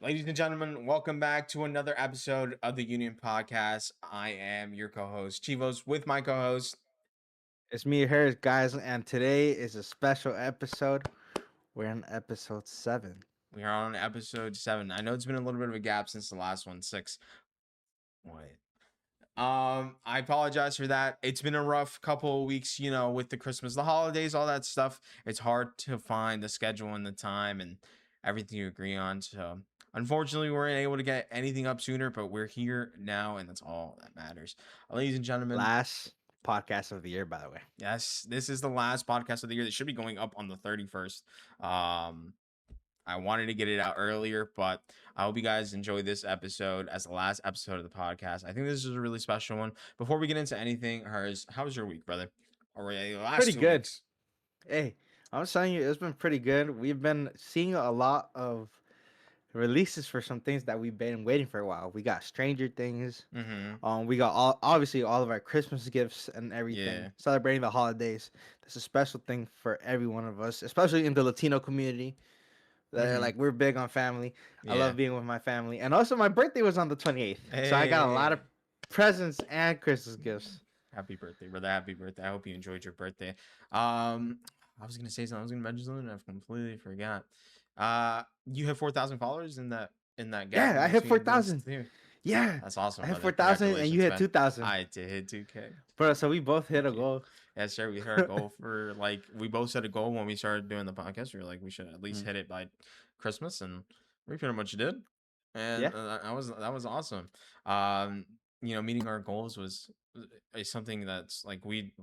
Ladies and gentlemen, welcome back to another episode of the Union Podcast. I am your co-host, Cheevoz, with my co-host. It's me, Herzzf, guys, and today is a special episode. We're in episode 7. We are on episode 7. I know it's been a little bit of a gap since the last one, 6. What? I apologize for that. It's been a rough couple of weeks, with the Christmas, the holidays, all that stuff. It's hard to find the schedule and the time and everything you agree on. So, unfortunately, we weren't able to get anything up sooner, but we're here now, and that's all that matters. Ladies and gentlemen, Last podcast of the year, by the way. yes, this is the last podcast of the year. That should be going up on the 31st. I wanted to get it out earlier, but I hope you guys enjoy this episode as the last episode of the podcast. I think this is a really special one. Before we get into anything, Hers, how was your week, brother? Or the last Pretty two good. weeks? Hey, I'm telling you, it's been pretty good. We've been seeing a lot of releases for some things that we've been waiting for a while. We got Stranger Things. Mm-hmm. We got obviously all of our Christmas gifts and everything. Yeah. Celebrating the holidays. That's a special thing for every one of us, especially in the Latino community. Mm-hmm. Like we're big on family. I Yeah. love being with my family, and also my birthday was on the 28th, so I got a lot of Hey. presents and Christmas gifts. Happy birthday, brother. Happy birthday. I hope you enjoyed your birthday. I was gonna say something. I was gonna mention something and I've completely forgot. You have 4,000 followers in that gap Yeah, in I hit four between those thousand. two. Yeah, That's I awesome, hit brother. 4,000, and you Congratulations, hit man. 2,000, I did hit 2K. bro. So we both hit Thank a you. goal. Yes, sir. We hit our goal for we both set a goal when we started doing the podcast. We were like, we should at least Mm. hit it by Christmas, and we pretty much did. Yeah, And that was awesome. Um, meeting our goals is something that's like we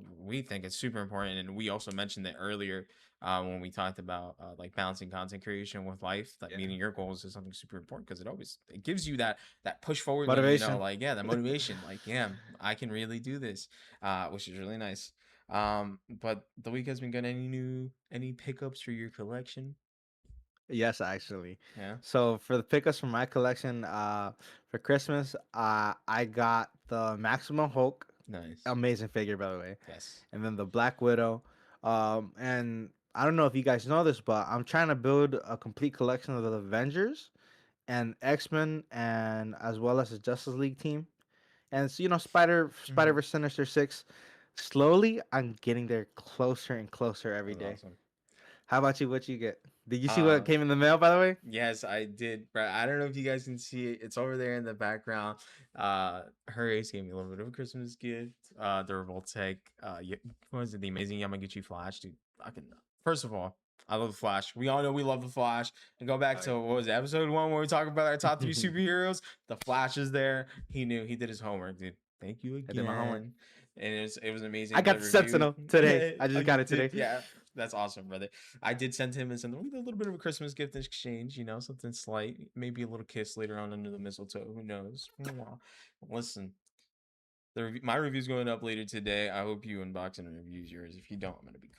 think it's super important, and we also mentioned it earlier when we talked about like balancing content creation with life. That yeah. meeting your goals is something super important because it gives you that push forward, that Motivation. like yeah, that motivation, like yeah, I can really do this, which is really nice. But the week has been good. Any pickups for your collection? Yes, actually. Yeah, So for the pickups from my collection, for Christmas, I got the Maximum Hulk, nice. amazing figure by the way, Yes. and then the Black Widow. And I don't know if you guys know this, but I'm trying to build a complete collection of the Avengers and X-Men, and as well as the Justice League team. And so, Mm-hmm. Spider-Verse Sinister Six. Slowly, I'm getting there closer and closer every That was day. awesome. How about you? What you get? Did you see what Um, came in the mail, by the way? yes, I did, bro. I don't know if you guys can see it. It's over there in the background. Her ace gave me a little bit of a Christmas gift. The Revoltech. What was it? The Amazing Yamaguchi Flash, dude. Fucking. First of all, I love the Flash. We all know we love the Flash. And go back Oh, to what was it, episode 1 where we talk about our top three yeah. superheroes. The Flash is there. He knew. He did his homework, dude. Thank you I did my homework. again. And it was I amazing. got The the review. Sentinel today. I Oh, just you got it did, today. yeah. That's awesome, brother. I did send him and send him a little bit of a Christmas gift exchange, something slight, maybe a little kiss later on under the mistletoe. Who knows? Mwah. Listen, my review's going up later today. I hope you unbox and reviews yours. If you don't,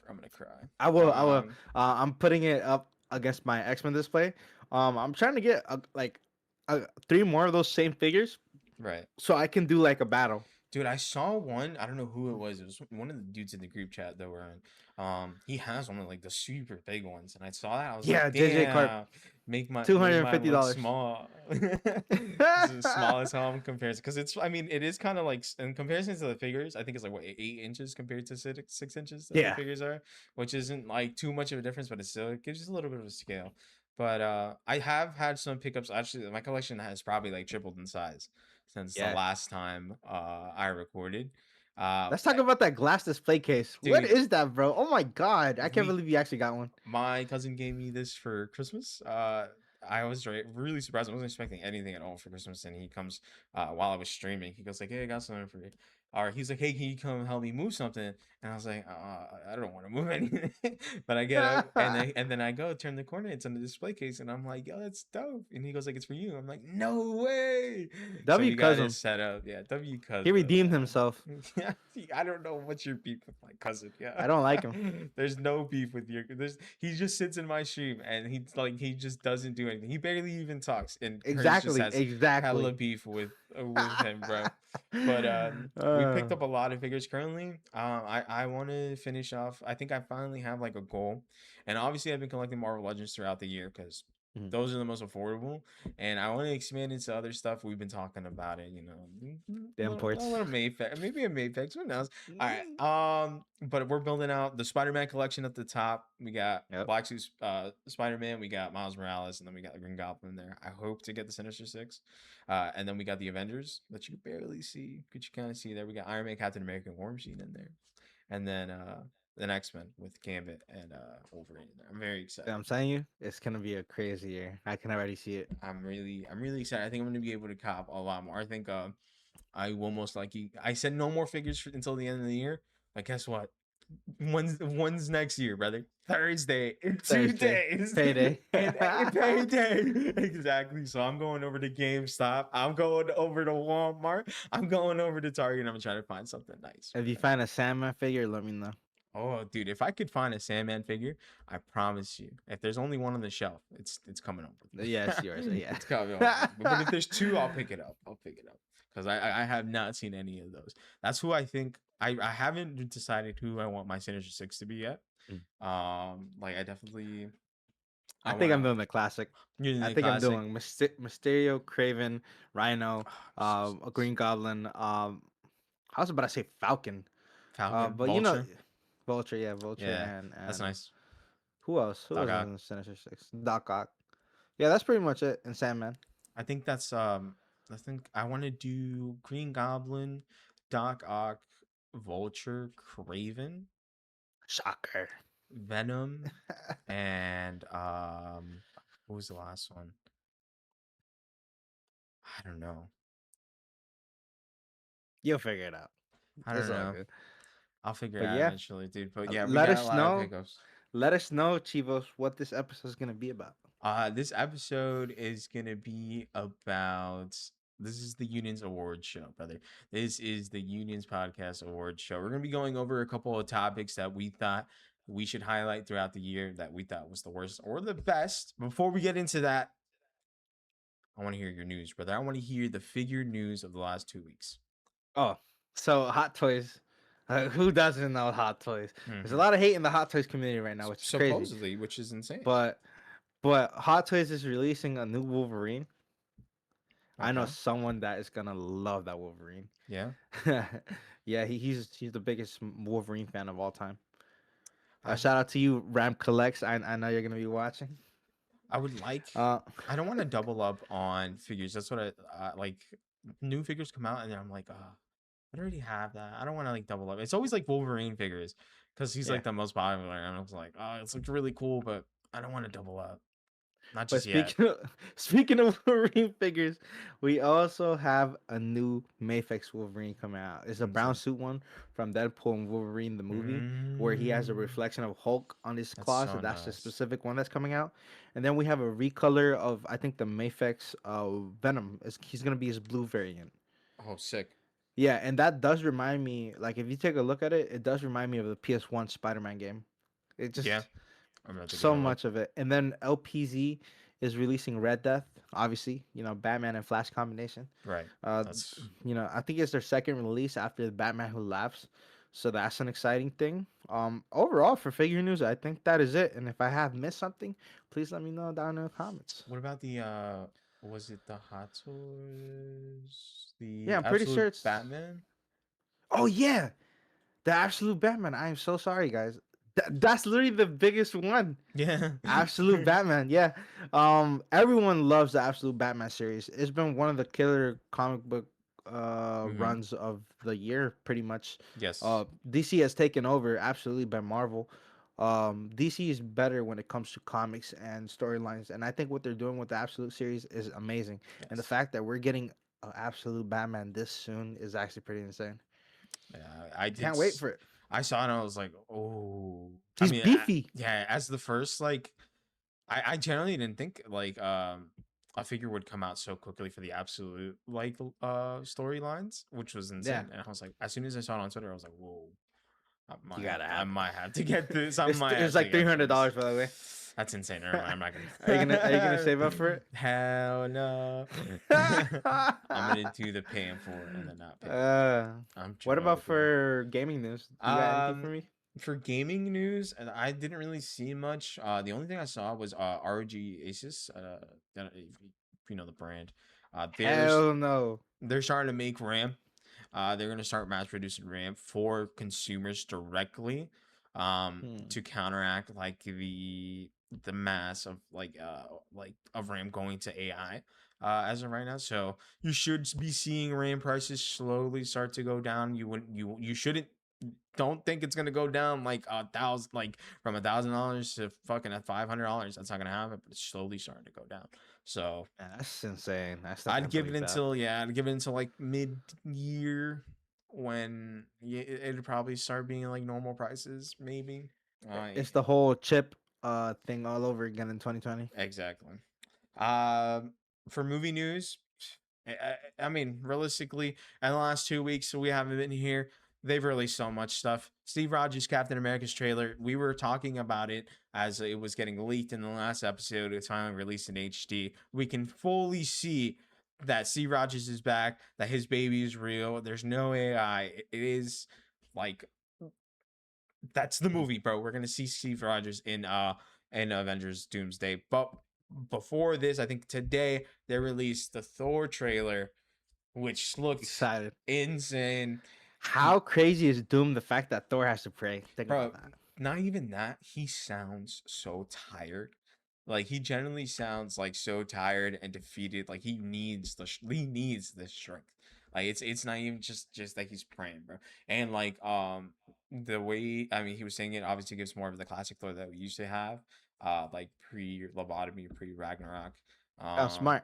I'm gonna cry. I will. I will. Um, I'm putting it up against my X-Men display. I'm trying to get three more of those same figures right. so I can do like a battle. Dude, I saw one. I don't know who it was. It was one of the dudes in the group chat that we're in. He has one of like the super big ones, and I saw that. I was like, Yeah, JJ Carp, damn, make $250. mine look small. It's the smallest home comparison because it is kind of like in comparison to the figures. I think it's like what 8 inches compared to 6 inches that the Yeah. figures are, which isn't like too much of a difference, but it gives you a little bit of a scale. But I have had some pickups. Actually, my collection has probably like tripled in size since the Yeah. last time I recorded. Uh, Let's talk about that glass display case. What dude, is that, bro? Oh my god, I can't we believe you actually got one. my cousin gave me this for Christmas. I was really surprised. I wasn't expecting anything at all for Christmas, and he comes while I was streaming. He goes like, "Hey, I got something for you." Or he's like, "Hey, can you come help me move something?" And I was like, "I don't want to move anything." But I get up and then I go turn the corner. It's on the display case, and I'm like, "Yo, that's dope." And he goes like, "It's for you." I'm like, "No way!" So W we got it cousin. set up. Yeah, W He cousin. redeemed himself. Yeah, I don't know what's your beef with my cousin. Yeah, I don't like him. there's no beef with your. He just sits in my stream and he just doesn't do anything. He barely even talks, and Hers just Exactly, has hella exactly. beef with him, bro. But we uh, picked up a lot of figures currently. I want to finish off. I think I finally have like a goal, and obviously I've been collecting Marvel Legends throughout the year because Mhm. Those are the most affordable, and I want to expand into other stuff. We've been talking about it, The a imports. little Mayfix, maybe a Mayfix. Who knows? All right. Mm. But we're building out the Spider-Man collection at the top. We got Yep. Black Suit, Spider-Man. We got Miles Morales, and then we got the Green Goblin there. I hope to get the Sinister Six, and then we got the Avengers that you could barely see. Could you kind of see there? We got Iron Man, Captain America, and War Machine in there, and then the X-Men with Gambit and Wolverine in there. I'm very excited. I'm telling you, it's gonna be a crazy year. I can already see it. I'm really excited. I think I'm gonna be able to cop a lot more. I think I will most likely. I said no more figures until the end of the year. But guess what? When's next year, brother? Thursday in two Thursday, days. payday. And payday. Exactly. So I'm going over to GameStop. I'm going over to Walmart. I'm going over to Target. And I'm trying to find something nice. If you find a Sandman figure, let me know. Oh, dude, if I could find a Sandman figure, I promise you, if there's only one on the shelf, it's coming over. Yeah, it's yours. Yeah. It's coming over. But if there's two, I'll pick it up. Because I have not seen any of those. That's who I think I haven't decided who I want my Sinister Six to be yet. Mm. Like I definitely I think I'm wanna doing the classic. you're I the think I'm classic. doing Mysterio, Craven, Rhino, a Green Goblin. I was about to say Falcon. Falcon, But Vulture. Vulture, yeah, Vulture, Yeah, and that's nice. who else? Who Doc else is Ock. in the Sinister Six? Doc Ock. Yeah, that's pretty much it. And Sandman. I think that's I think I want to do Green Goblin, Doc Ock, Vulture, Craven, Shocker. Venom, and what was the last one? I don't know. You'll figure it out. I It's don't all know. good. I'll figure it But out yeah, eventually, dude. But yeah, we let got a us lot of know. pickups. Let us know, Chivos, what this episode is gonna be about. This episode is gonna be about this is the Unions Awards show, brother. This is the Unions Podcast Awards show. We're gonna be going over a couple of topics that we thought we should highlight throughout the year that we thought was the worst or the best. Before we get into that, I want to hear your news, brother. I want to hear the figure news of the last 2 weeks. Oh, so Hot Toys. Who doesn't know Hot Toys? There's a Mm-hmm. lot of hate in the Hot Toys community right now, which is crazy. Supposedly, which is insane. But Hot Toys is releasing a new Wolverine. I know Okay. someone that is gonna love that Wolverine. Yeah. Yeah, he's the biggest Wolverine fan of all time. I Shout out to you, Ram Collects. I know you're gonna be watching. I would like. Uh, I don't want to double up on figures. That's what I like. New figures come out, and then I'm like, I already have that. I don't want to like double up. It's always like Wolverine figures because he's yeah. like the most popular, and I was like, oh, it's like really cool, but I don't want to double up. Not But just yet. speaking of Wolverine figures, we also have a new Mayfix Wolverine coming out. It's a brown Insane. suit one from Deadpool and Wolverine the movie, where he has a Mm, reflection of Hulk on his that's claws. So so that's the nice. specific one that's coming out. And then we have a recolor of I think the Mayfix Venom. He's gonna be his blue variant. Oh, sick. Yeah, and that does remind me. Like if you take a look at it, it does remind me of the PS1 Spider-Man game. It Yeah, just I'm about to give so it a look. much of it. And then LPZ is releasing Red Death, obviously, Batman and Flash combination. Right. Uh, That's I think it's their second release after the Batman Who Laughs. So that's an exciting thing. Overall for figure news, I think that is it. And if I have missed something, please let me know down in the comments. what about the was it the Hot Toys? Yeah, The I'm pretty Absolute sure it's. Batman? Oh yeah, the Absolute Batman. I am so sorry, guys. That's literally the biggest one. Yeah. Absolute Batman, yeah. Everyone loves the Absolute Batman series. It's been one of the killer comic book Hmm. runs of the year, pretty much. Yes. DC has taken over absolutely by Marvel. DC is better when it comes to comics and storylines, and I think what they're doing with the Absolute series is amazing. And the Yes. fact that we're getting an Absolute Batman this soon is actually pretty insane. Yeah, I did. Can't wait for it. I saw it and I was like, oh. I He's mean, beefy. yeah. As the first, like, I generally didn't think like a figure would come out so quickly for the absolute like storylines, which was Yeah, insane. And I was like, as soon as I saw it on Twitter, I was like, whoa. you gotta I have it. might have to get this. I might It's have to like three get hundred this. dollars, by the way. That's insane. Never mind. I'm not Are you gonna gonna. save up for it? Hell no. I'm gonna do the paying for it and then not pay for it. uh, I'm what about joking. for gaming news? Do you got anything for me? For gaming news, and I didn't really see much. The only thing I saw was ROG Asus. If you know the brand, Hell no. they're starting to make RAM. They're going to start mass producing RAM for consumers directly, Hmm. to counteract like the mass of like of RAM going to AI, as of right now. So you should be seeing RAM prices slowly start to go down. You shouldn't, don't think it's gonna go down like from $1,000 to fucking at $500. That's not gonna happen, but it's slowly starting to go down. So Man, that's insane. I still can't believe that. I'd give it until like mid year when it'd probably start being like normal prices, maybe. It's the whole chip thing all over again in 2020. Exactly. Um, for movie news, I mean, realistically, in the last 2 weeks, we haven't been here. They've released so much stuff. Steve Rogers' Captain America's trailer. We were talking about it as it was getting leaked in the last episode. It's finally released in HD. We can fully see that Steve Rogers is back. That his baby is real. There's no AI. It is like, that's the movie, bro. We're gonna see Steve Rogers in Avengers Doomsday. But before this, I think today they released the Thor trailer, which looked Excited. insane. How crazy is Doom? The fact that Thor has to pray. Think Bro, about that. not even that. He sounds so tired. Like he generally sounds like so tired and defeated. Like he needs the strength. Like it's not even just that he's praying, bro. And like the way, I mean, he was saying it obviously gives more of the classic Thor that we used to have, like pre lobotomy, pre Ragnarok. Oh, Um smart.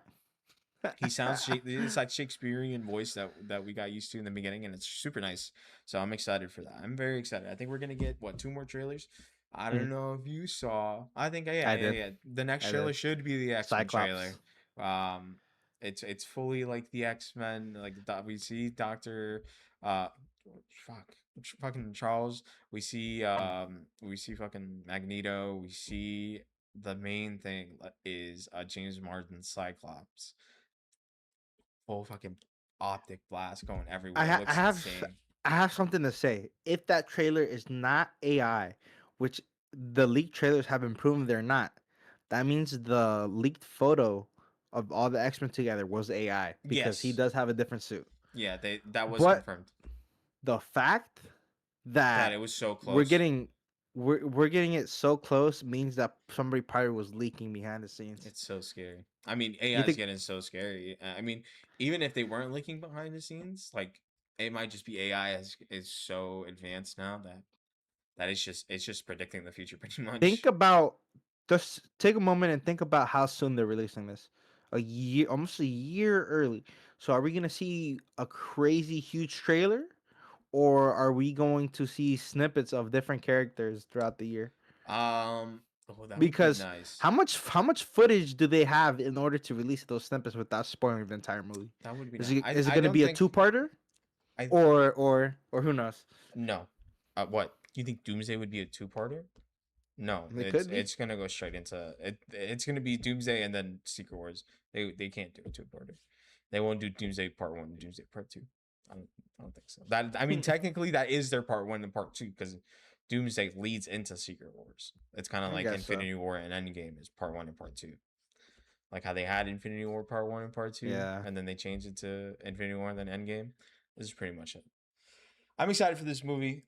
he sounds it's like Shakespearean voice that we got used to in the beginning, and it's super nice. So I'm excited for that. I'm very excited. I think we're gonna get what, two more trailers. I Mhm. don't know if you saw. I think I did. yeah. The next I trailer did. should be the X-Men trailer. Cyclops. Um, it's fully like the X-Men. Like we see Doctor, uh, fucking Charles. We see fucking Magneto. We see the main thing is James Martin's Cyclops, full fucking optic blast going I everywhere. It ha- I looks have s- insane. I have something to say. If that trailer is not AI, which the leaked trailers have been proven they're not, that means the leaked photo of all the X-Men together was AI because he Yes. does have a different suit. Yeah, that was But confirmed. the fact That that it was so we're close. getting we're getting it so close means that somebody probably was leaking behind the scenes. It's so scary. I mean, You AI is think getting so scary. I mean, even if they weren't looking behind the scenes, like it might just be AI is so advanced now that it's just predicting the future pretty think much. about just take a moment and think about how soon they're releasing this. A year, almost a year early. So are we gonna see a crazy huge trailer, or are we going to see snippets of different characters throughout the year? Oh, that would be Because nice. how much footage do they have in order to release those snippets without spoiling the entire movie? That would be Is nice. it is it I gonna don't be a think two-parter, I or who knows? no. What? You think Doomsday would be a two-parter? No, It could be. it's gonna go straight into it. It's gonna be Doomsday and then Secret Wars. They can't do a two-parter. They won't do Doomsday Part 1 and Doomsday Part 2. I don't think so. That, I mean, technically that is their Part 1 and Part 2 because Doomsday leads into Secret Wars. It's kind of I like guess so. Infinity War and Endgame is Part 1 and Part 2. Like how they had Infinity War Part 1 and Part 2, Yeah. and then they changed it to Infinity War and then Endgame. This is pretty much it. I'm excited for this movie.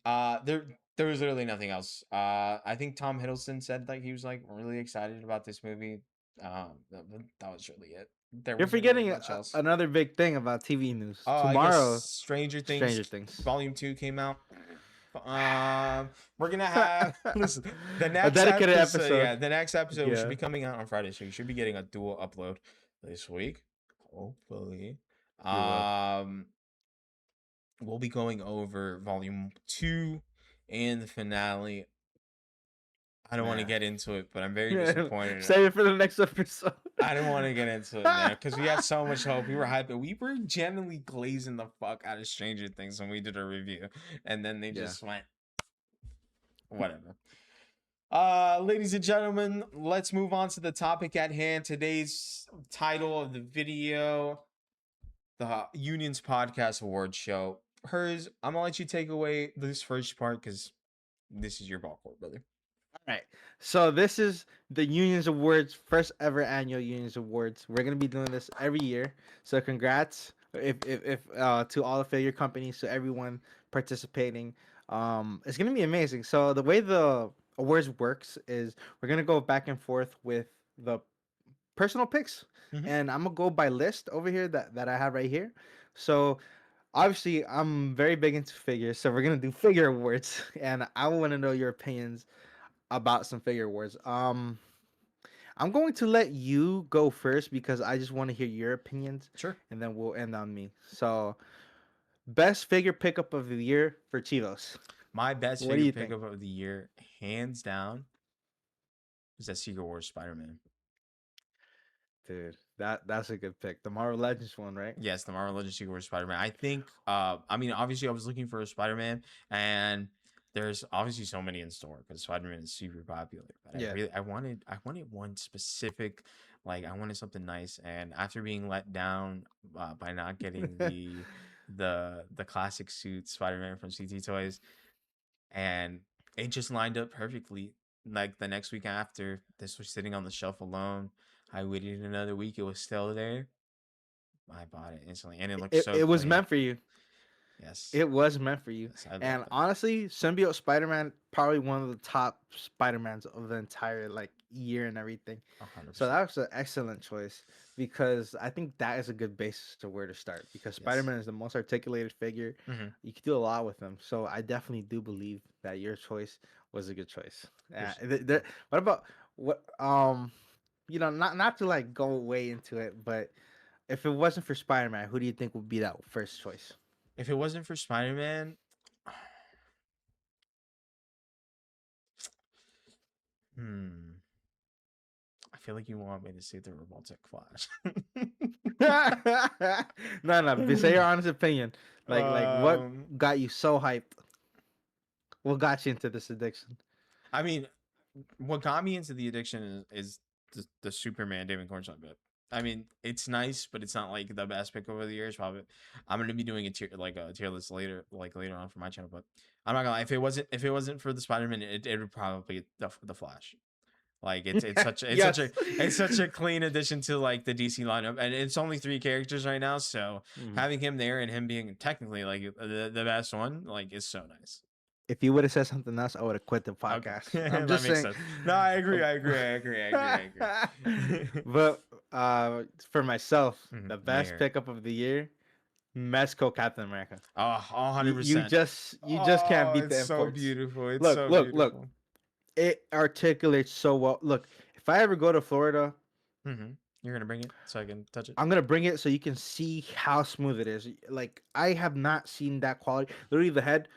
There was literally nothing else. I think Tom Hiddleston said like he was like really excited about this movie. That was really it. There You're wasn't really forgetting much else. another big thing about TV news. I guess Tomorrow, Stranger Things Stranger Things. Volume 2 came out. We're gonna have listen, the A next dedicated episode. episode. Yeah, the next episode should Yeah. be coming out on Friday, so you should be getting a dual upload this week, hopefully. You will. Um, we'll be going over volume 2 and the finale. I don't want to Man. get into it, but I'm very disappointed. Save it for the next episode. I don't want to get into it, man, because we had so much hope. We were hyping. We were genuinely glazing the fuck out of Stranger Things when we did a review, and then they Yeah. just went whatever. Ladies and gentlemen, let's move on to the topic at hand. Today's title of the video, the Unions Podcast Award Show. Herzzf, I'm gonna let you take away this first part because This is your ball court, brother. All right. So this is the Unions Awards, first ever annual Unions Awards. We're gonna be doing this every year. So congrats if to all the failure companies, to everyone participating. It's gonna be amazing. So the way the awards works is we're gonna go back and forth with the personal picks, Hmm. and I'm gonna go by list over here that I have right here. So obviously I'm very big into figures, so we're gonna do figure awards, and I want to know your opinions about some figure awards. I'm going to let you go first because I just want to hear your opinions, Sure. and then we'll end on me. So, best figure pickup of the year for Cheetos. My best What do figure you think, pickup of the year, hands down, is that Secret Wars Spider-Man. dude? That's a good pick. The Marvel Legends one, right? Yes, the Marvel Legends Secret Wars Spider-Man. I think I mean obviously I was looking for a Spider-Man, and there's obviously so many in store because Spider-Man is super popular. But Yeah. I wanted one specific, like I wanted something nice, and after being let down by not getting the classic suit Spider-Man from CT Toys, and it just lined up perfectly. Like the next week after, this was sitting on the shelf alone. I waited another week; it was still there. I bought it instantly, and it looked It so it was clean. meant for you. Yes, It was meant for you. yes, I love And that. honestly, Symbiote Spider-Man probably one of the top Spider-Mans of the entire like year and everything. hundred So percent. that was an excellent choice because I think that is a good basis to where to start because Yes. Spider-Man is the most articulated figure. Mm-hmm. You can do a lot with him. So I definitely do believe that your choice was a good choice. Appreciate What about what not to like go way into it, but if it wasn't for Spider-Man, who do you think would be that first choice? If it wasn't for Spider-Man, hmm, I feel like you want me to say the Robotic Flash. No, no. Say your honest opinion. Like, what um, got you so hyped? What got you into this addiction? I mean, what got me into the addiction is the Superman David Cornstalk bit. I mean, it's nice, but it's not like the best pick over the years. Probably, I'm gonna be doing a tier list later, like later on for my channel. But I'm not gonna lie. If it wasn't for the Spider Man, it would probably be the Flash. Like Yes. it's such a clean addition to like the DC lineup, and it's only three characters right now. So Mhm. having him there and him being technically like the best one, like is so nice. If you would have said something else, I would have quit the Okay, podcast. I'm that just makes saying. sense. No, I agree. I agree. I agree. I agree. I agree. But for myself, Mhm. the Let me best hear it. pickup of the year, Mezco Captain America. Oh, You you 100%. just you just can't Oh, beat it's the so imports. beautiful. It's Look, so look, look. beautiful. It articulates so well. Look, if I ever go to Florida, Hmm. You're gonna bring it so I can touch it. I'm gonna bring it so you can see how smooth it is. Like I have not seen that quality. Literally, the head.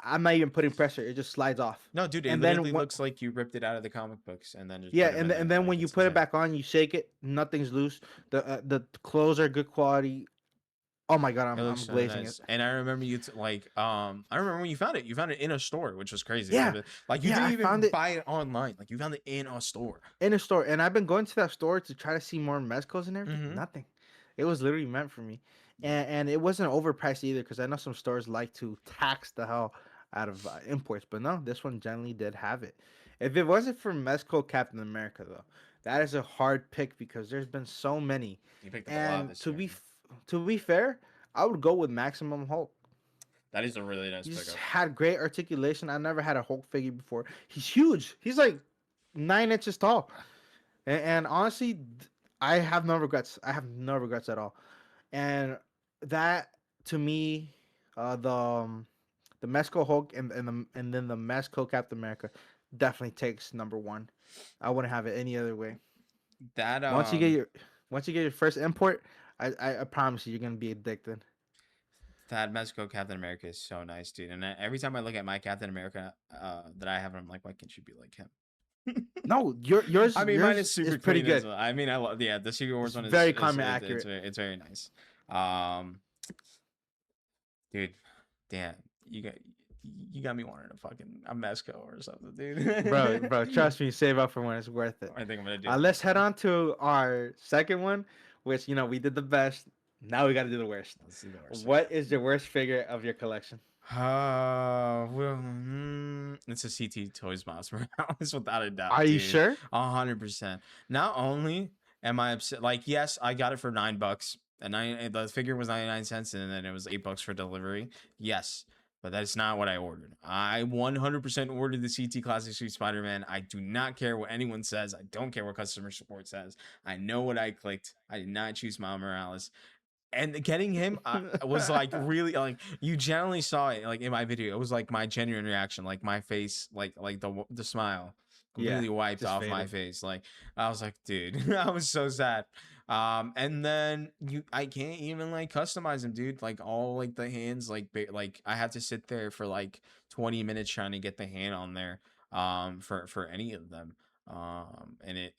I'm not even putting pressure. It just slides off. No, dude, it And then literally what? looks like you ripped it out of the comic books and then just Yeah, put him in and there. then Like when you it's put it insane. back on, you shake it. Nothing's loose. The clothes are good quality. Oh my god, It I'm looks so glazing it. nice. And I remember I remember when you found it. You found it in a store, which was crazy. Yeah, Like you yeah. didn't I even found it buy it online. Like you found it in a store. in a store, and I've been going to that store to try to see more mezcos and everything. Hmm. Nothing. It was literally meant for me, and it wasn't overpriced either because I know some stores like to tax the hell out of imports, but no, this one generally did have it. If it wasn't for Mezco Captain America though, that is a hard pick because there's been so many, You picked up a lot and this year. to be fair, I would go with Maximum Hulk. That is a really nice He's pickup. had great articulation. I never had a Hulk figure before. He's huge. He's like 9 inches tall. And honestly, I have no regrets. I have no regrets at all. And that to me, the Mezco Hulk and then the Mezco Captain America definitely takes number one. I wouldn't have it any other way. That Once you get your once you get your first import, I promise you, you're gonna be addicted. that Mexico Captain America is so nice, dude. And every time I look at my Captain America that I have, I'm like, why can't you be like him? No, I mean, mine yours is is super pretty clean as good. well. I mean, I love the Secret Wars It's one very is common it's accurate. it's very nice. Um, dude, damn, you got me wanting a fucking a Mezco or something, Bro, dude. bro, trust me, save up for when it's worth it. I think I'm gonna do it. Let's head on to our second one, which we did the best. Now we got to do the worst. Let's see the worst figure. What is your worst figure of your collection? Well, it's a CT Toys Miles Morales without a doubt, Are you dude. sure? 100%. Not only am I upset, like, yes, I got it for $9. And the figure was 99 cents, and then it was $8 for delivery. Yes, but that's not what I ordered. I 100% ordered the CT Classic Street Spider Man. I do not care what anyone says. I don't care what customer support says. I know what I clicked. I did not choose Miles Morales, and getting him was like really like you generally saw it like in my video. It was like my genuine reaction, like my face, like the smile Yeah, completely wiped just off my faded. face. Like I was like, dude, I was so sad. And then I can't even like customize them, dude. Like all like the hands, like I had to sit there for like 20 minutes trying to get the hand on there, for any of them. And it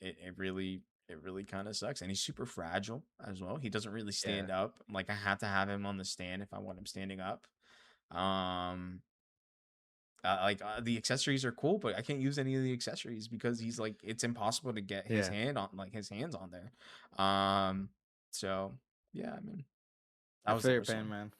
really kind of sucks. And he's super fragile as well. He doesn't really Yeah, stand up. Like I have to have him on the stand if I want him standing up. Um, the accessories are cool, but I can't use any of the accessories because he's like it's impossible to get his yeah. hand on like his hands on there. Um, so yeah, I mean that I was the feel your worst pain, one. man.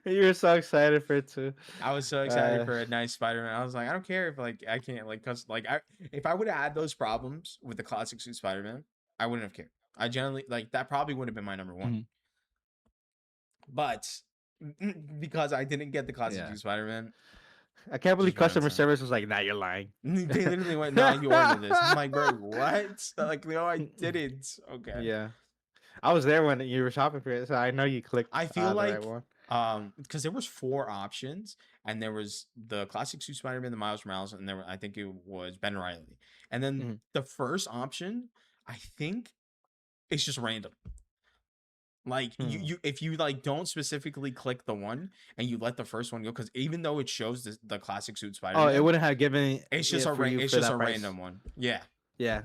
You were so excited for it too. I was so excited Uh, for a nice Spider-Man. I was like, I don't care if like I can't like cause like I if I would have had those problems with the classic suit Spider-Man, I wouldn't have cared. I generally like that probably would have been my number one. Mhm. But because I didn't get the classic Yeah. suit Spider-Man, I can't believe just ran out of customer time. service was like, "Nah, you're lying." They literally went, "No, you ordered this." I'm like, "Bro, what?" They're like, "No, I didn't." Okay. Yeah, I was there when you were shopping for it, so I know you clicked I feel the right like one. because there was four options, and there was the classic suit Spider-Man, the Miles Morales, and I think it was Ben Riley. And then Mhm. the first option, I think it's just random. Like Hmm. if you like don't specifically click the one and you let the first one go, because even though it shows the classic suit Oh, it Spider-Man, wouldn't have given it for you it's for just a that price. random one. Yeah. Yeah,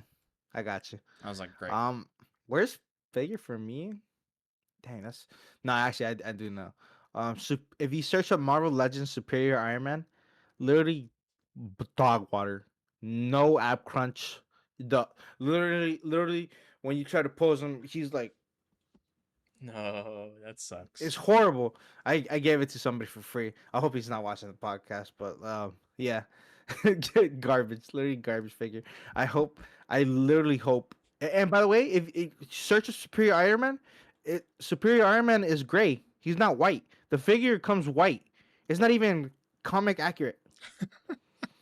I got you. I was like, great. Um, where's figure for me? Dang, that's no. Actually, I do know. If you search up Marvel Legends Superior Iron Man, literally dog water, no app crunch. The literally when you try to pose him, he's like No, that it's sucks. horrible. I gave it to somebody for free. I hope he's not watching the podcast, but yeah, garbage, literally garbage figure. I literally hope. And by the way, if search of Superior Iron Man, Superior Iron Man is gray. He's not white. The figure comes white. It's not even comic accurate.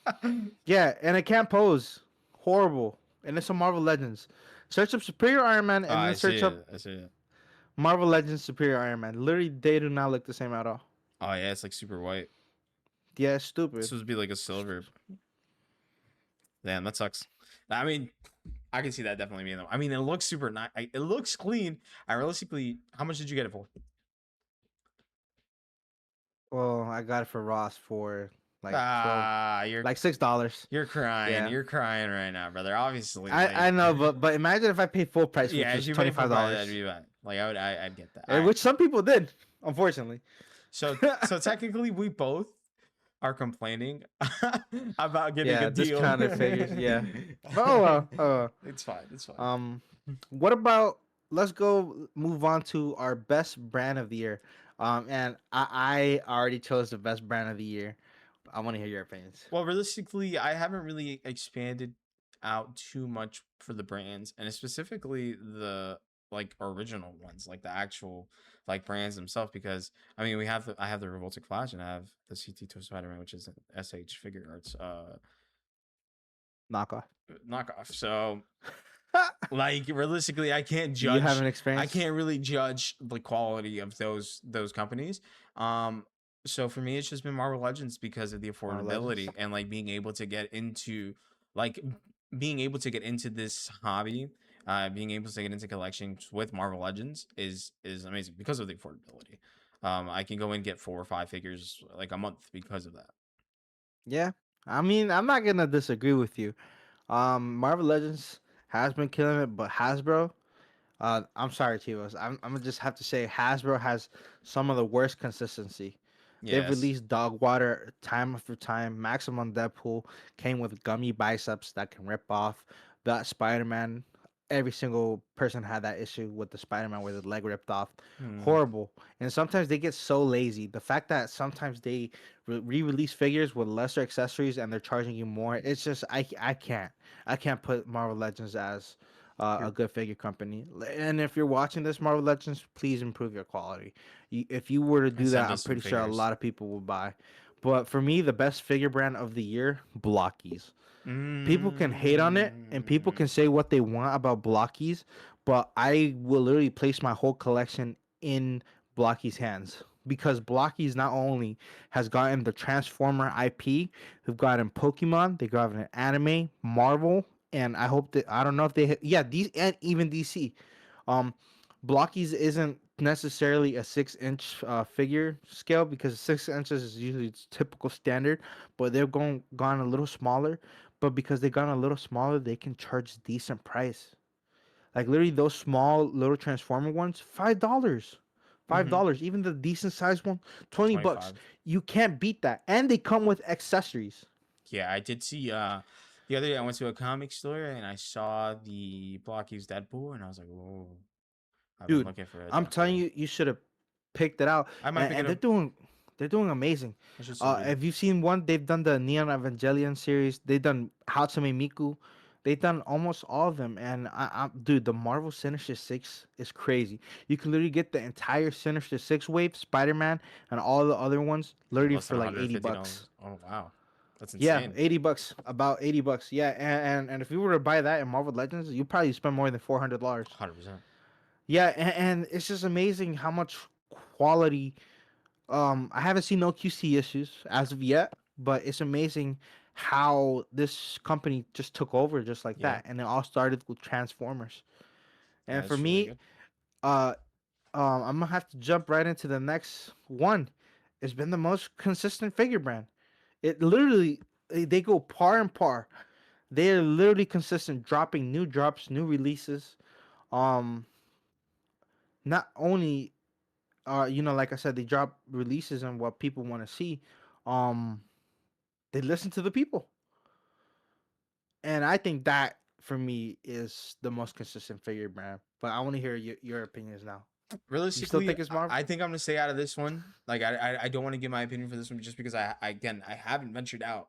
Oh, Yeah, and it can't pose. Horrible. And it's a Marvel Legends. Search up Superior Iron Man and then I see search up it. I see it. Marvel Legends Superior Iron Man. Literally, they do not look the same at all. Oh yeah, it's like super white. Yeah, it's This stupid. would be like a silver. Damn, that sucks. I mean, I can see that definitely being though. I mean, it looks super nice. It looks clean. I realistically, how much did you get it for? Well, I got it for Ross for like 12, Ah, like $6. you're crying. Yeah, You're crying right now, brother. Obviously, like, I know, but imagine if I paid full price, which yeah, if was you twenty pay full five price, that'd dollars, be fine. Like, I'd get that. All and right. which some people did, unfortunately. So technically, we both are complaining about getting a Yeah, deal. discounted figures. Yeah, but oh well, oh well. It's fine. It's fine. Um, what about let's go move on to our best brand of the year. And I already chose the best brand of the year. I want to hear your opinions. Well, realistically, I haven't really expanded out too much for the brands, and specifically the like original ones, like the actual like brands themselves. Because I mean, I have the Revolted Flash, and I have the CT Two Spider-Man, which is an SH Figure Arts Knockoff. knockoff. So like realistically, Do you have an I experience? can't really judge the quality of those companies. um so for me it's just been Marvel Legends because of the Marvel Legends. affordability and like being able to get into like being able to get into this hobby, being able to get into collections with Marvel Legends is amazing because of the affordability. I can go and get 4 or 5 figures like a month because of that. Yeah, I mean, I'm not gonna disagree with you. Marvel Legends has been killing it, but Hasbro. I'm sorry, Chivas. I'm gonna just have to say Hasbro has some of the worst consistency. They've Yes. released dog water time after time. Maximum Deadpool came with gummy biceps that can rip off. That Spider Man. every single person had that issue with the Spider-Man where the leg ripped off. Hmm. Horrible. And sometimes they get so lazy. The fact that sometimes they re-release figures with lesser accessories and they're charging you more, it's just I can't put Marvel Legends as a You're good figure company. And if you're watching this Marvel Legends, please improve your quality. If you were to and do send that, I'm us some pretty sure a figures. lot of people will buy. But for me, the best figure brand of the year, Blockies. People can hate on it and people Mm. can say what they want about Blockies, but I will literally place my whole collection in Blocky's hands because Blocky's not only has gotten the Transformer IP, they've gotten Pokemon, they got an anime, Marvel, and I hope that I don't know if they yeah these and even DC. Um, Blockies isn't necessarily a 6 inch figure scale because 6 inches is usually its typical standard, but they've gone a little smaller. But because they got a little smaller, they can charge decent price. Like literally those small little transformer ones, $5. Five Hmm. dollars. Even the decent sized one, 20 bucks. 25. You can't beat that. And they come with accessories. Yeah, I did see the other day I went to a comic store and I saw the Blocky's Deadpool and I was like, whoa, I've been Dude, looking for a I'm telling Deadpool. you, you should have picked it out. I might And, pick it and up. they're doing amazing. I should still read it. Have you seen one? They've done the Neon Evangelion series. They've done Hatsune Miku. They've done almost all of them. And dude, the Marvel Sinister Six is crazy. You can literally get the entire Sinister Six wave, Spider Man, and all the other ones, For literally less than for like 80 $150. bucks. Oh wow. That's Yeah, insane. 80 bucks. About 80 bucks. Yeah, and if you were to buy that in Marvel Legends, you probably spend more than $400. 100%. Yeah, and it's just amazing how much quality. I haven't seen no QC issues as of yet, but it's amazing how this company just took over just like Yeah. that, and it all started with Transformers. Yeah, And for it's really me, good. uh, I'm gonna have to jump right into the next one. It's been the most consistent figure brand. It literally they go par and par. They're literally consistent, dropping new drops, new releases. Um, not only like I said, they drop releases and what people want to see. Um, they listen to the people, and I think that for me is the most consistent figure brand. But I want to hear your opinions now. You still Realistically, think it's I Marvel? think I'm gonna stay out of this one. Like I don't want to give my opinion for this one just because again I haven't ventured out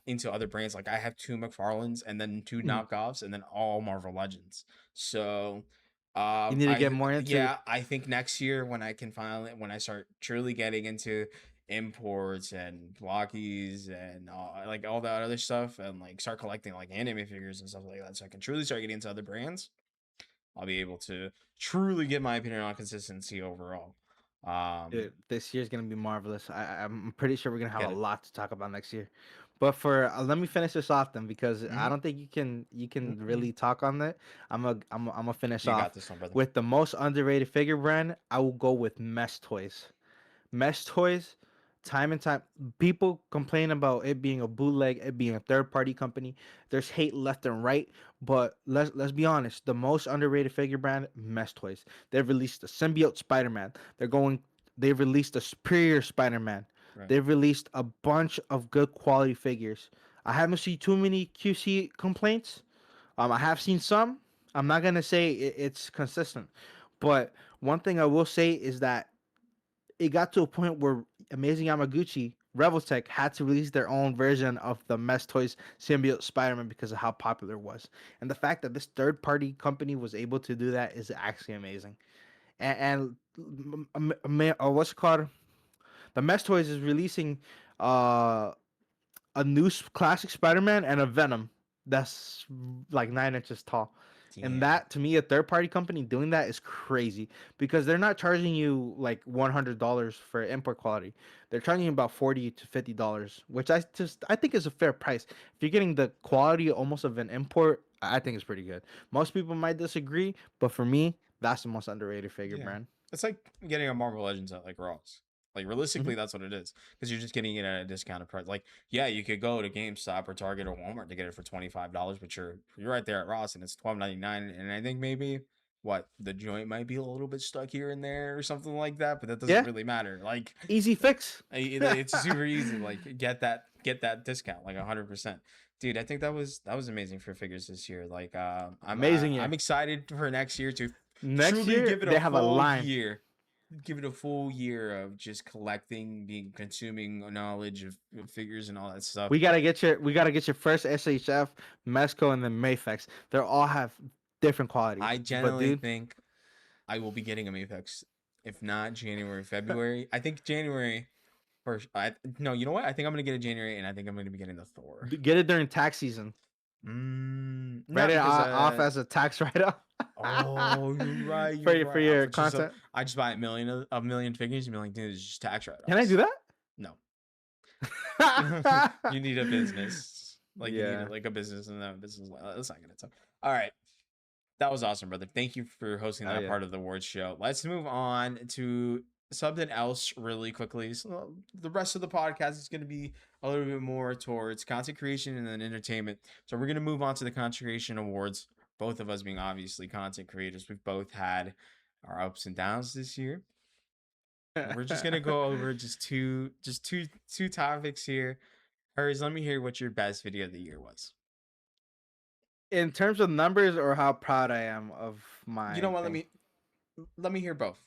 into other brands. Like I have two McFarlanes and then two Mhm. knockoffs and then all Marvel Legends. So You need to get more into. yeah, I think next year when I can finally when I start truly getting into imports and blockies and like all that other stuff and like start collecting like anime figures and stuff like that so I can truly start getting into other brands, I'll be able to truly get my opinion on consistency overall. Dude, this year's gonna be marvelous. I'm pretty sure we're gonna have a Get it. lot to talk about next year. But for let me finish this off then because I Hmm. don't think you can really talk on that. I'm gonna finish You got off this one, brother. with the most underrated figure brand. I will go with Mesh Toys. Mesh Toys, time and time, people complain about it being a bootleg, it being a third party company. There's hate left and right, but let's be honest. The most underrated figure brand, Mesh Toys. They've released the symbiote Spider Man. They've released a superior Spider Man. Right. They've released a bunch of good quality figures. I haven't seen too many QC complaints. I have seen some. I'm not gonna say it's consistent, but one thing I will say is that it got to a point where Amazing Yamaguchi, Rebel Tech, had to release their own version of the Mesh Toys symbiote Spider-Man because of how popular it was. And the fact that this third-party company was able to do that is actually amazing. What's it called? The Mesh Toys is releasing uh, a new classic Spider-Man and a Venom that's like 9 inches tall. And Damn. that to me, a third party company doing that is crazy because they're not charging you like $100 for import quality. They're charging you about $40 to $50, which I think is a fair price. If you're getting the quality almost of an import, I think it's pretty good. Most people might disagree, but for me, that's the most underrated figure Yeah. brand. It's like getting a Marvel Legends at like Ross. Like Hmm. realistically, that's what it is. Because you're just getting it at a discounted price. Like, yeah, you could go to GameStop or Target or Walmart to get it for $25, but you're right there at Ross and it's $12.99. And I think maybe what, the joint might be a little bit stuck here and there or something like that, but that doesn't Yeah, really matter. Like easy fix. it's super easy. Like get that discount like 100%. Dude, I think that was amazing for figures this year. Like Amazing I'm year. excited for next year to Next truly year give it a they have a full line. year. Give it a full year of just collecting, being consuming knowledge of figures and all that stuff. We gotta get your first SHF, Mesco, and then Mayfex. They all have different quality. I But generally dude, think I will be getting a Mapex, if not January, February. I think January first. No, you know what? I think I'm gonna get a January, and I think I'm gonna be getting the Thor. get it during tax season. No, Write it because off as a tax write-off. oh, you're right, for you're your right. your content. I just buy a million figures and be like, dude, it's just tax Can I write-offs. do that? No, you need a business. Like you need Yeah. like a business and that business. That's not gonna talk. All right. That was awesome, brother. Thank you for hosting Oh that yeah. part of the awards show. Let's move on to something else really quickly. So the rest of the podcast is going to be a little bit more towards content creation and then entertainment. So we're going to move on to the content creation awards. Both of us being obviously content creators, we've both had our ups and downs this year. We're just gonna go over two topics here. Hers, let me hear what your best video of the year was. In terms of numbers or how proud I am of You know my what? thing. Let me hear both.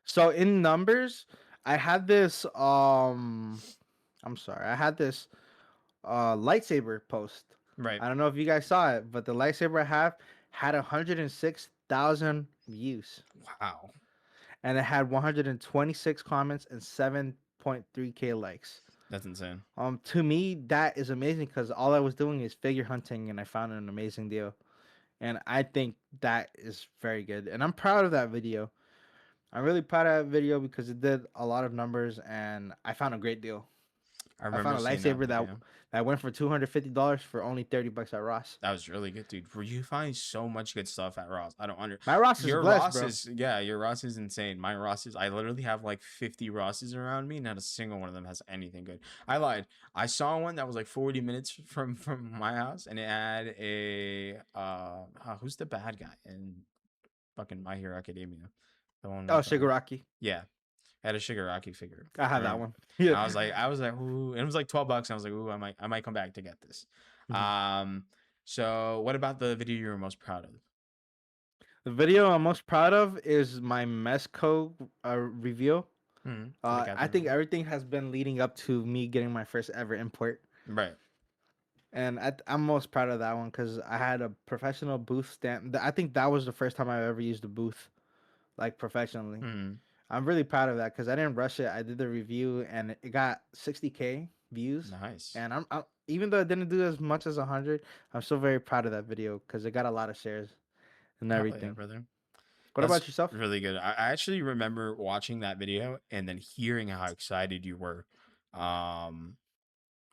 So in numbers, I had this I'm sorry. I had this lightsaber post. Right. I don't know if you guys saw it, but the lightsaber I have had 106,000 views. Wow. And it had 126 comments and 7.3k likes. That's insane. To me, that is amazing because all I was doing is figure hunting, and I found an amazing deal, and I think that is very good, and I'm proud of that video. I'm really proud of that video because it did a lot of numbers, and I found a great deal. I I remember found a seeing that lightsaber video. that went for $250 for only $30 at Ross. That was really good, dude. Where you find so much good stuff at Ross. I don't under My Ross is your blessed, Ross bro. is your Ross is insane. My Ross is I literally have like 50 Rosses around me, not a single one of them has anything good. I lied. I saw one that was like 40 minutes from my house, and it had a who's the bad guy in fucking My Hero Academia? The one Oh, with Shigaraki. yeah. I had a Shigaraki figure. I had that Right? one. And Yeah. I was like, ooh, and it was like $12. And I was like, ooh, I might come back to get this. So what about the video you were most proud of? The video I'm most proud of is my Mesco reveal. I think everything has been leading up to me getting my first ever import. Right. And I'm most proud of that one because I had a professional booth stamp. I think that was the first time I ever used a booth, like professionally. I'm really proud of that because I didn't rush it. I did the review and it got 60k views. Nice. And I'm even though it didn't do as much as 100, I'm still very proud of that video because it got a lot of shares and everything. Yeah, brother. What about yourself? Really good. I actually remember watching that video and then hearing how excited you were. Yeah,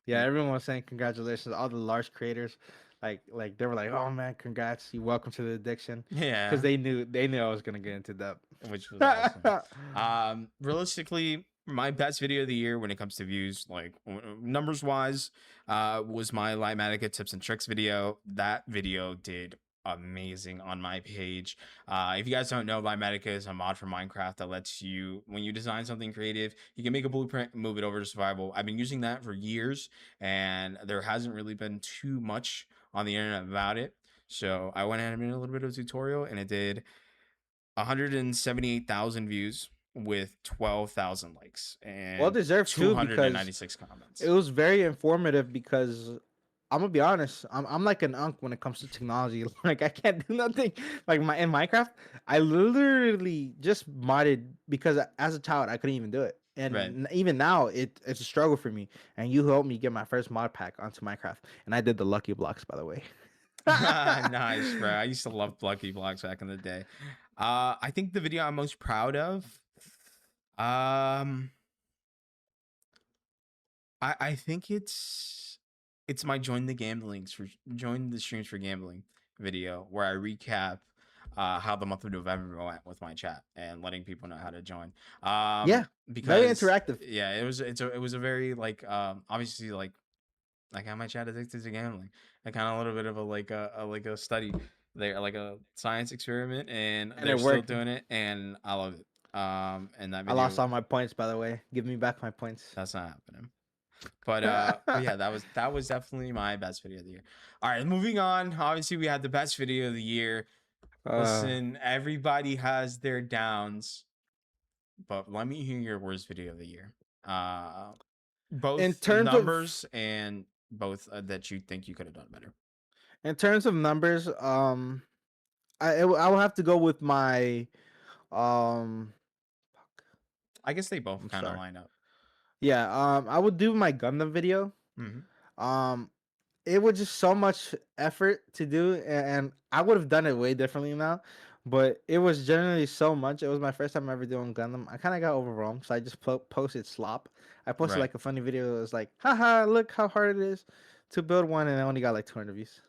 everyone was saying congratulations. All the large creators, like they were like, "Oh man, congrats! You welcome to the addiction." Yeah, because they knew I was gonna get into that, which was awesome. Realistically, my best video of the year when it comes to views, like numbers wise, was my Lightmatica tips and tricks video. That video did amazing on my page. If you guys don't know, Lightmatica is a mod for Minecraft that lets you, when you design something creative, you can make a blueprint, move it over to survival. I've been using that for years, and there hasn't really been too much on the internet about it. So I went ahead and made a little bit of a tutorial, and it did 178,000 views with 12,000 likes and well deserved too, because 296 comments. it was very informative. Because I'm gonna be honest, I'm like an unk when it comes to technology. Like I can't do nothing. Like in Minecraft, I literally just modded because as a child I couldn't even do it, and even now it's a struggle for me. And you helped me get my first mod pack onto Minecraft, and I did the lucky blocks, by the way. Nice, bro. I used to love Lucky Blocks back in the day. I think the video I'm most proud of, I think it's my join the streams for gambling video where I recap how the month of November went with my chat and letting people know how to join. Yeah, because very interactive. Yeah, it was a very like obviously like how my chat addicted to gambling. Like kind of a little bit of a study. They're like a science experiment, and And they're it still worked. doing it, and I love it. And that I lost video, all my points, by the way. Give me back my points. that's not happening. But yeah, that was definitely my best video of the year. All right, moving on. Obviously, we had the best video of the year. uh, Listen, everybody has their downs, but let me hear your worst video of the year. Uh, in both terms of numbers and both that you think you could have done better. in terms of numbers, I will have to go with my um. I guess they both I'm kind of sorry. line up. Yeah, I would do my Gundam video. Hmm. Um, it was just so much effort to do, and I would have done it way differently now. But it was generally so much. It was my first time ever doing Gundam. I kind of got overwhelmed, so I just posted slop. I posted Right. like a funny video. It was like, haha, look how hard it is to build one, and I only got like 200 views.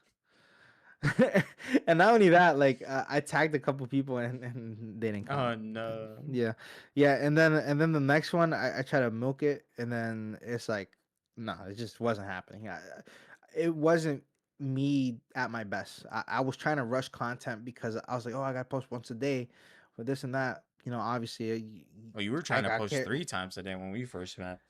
And not only that, like I tagged a couple people and they didn't Oh comment. no. Yeah, yeah, and then the next one I try to milk it, and then it's like, no, it just wasn't happening. It wasn't me at my best. I was trying to rush content because I was like, oh, I gotta post once a day, for this and that. Obviously, Well, you were I trying to got post carried. 3 times a day when we first met,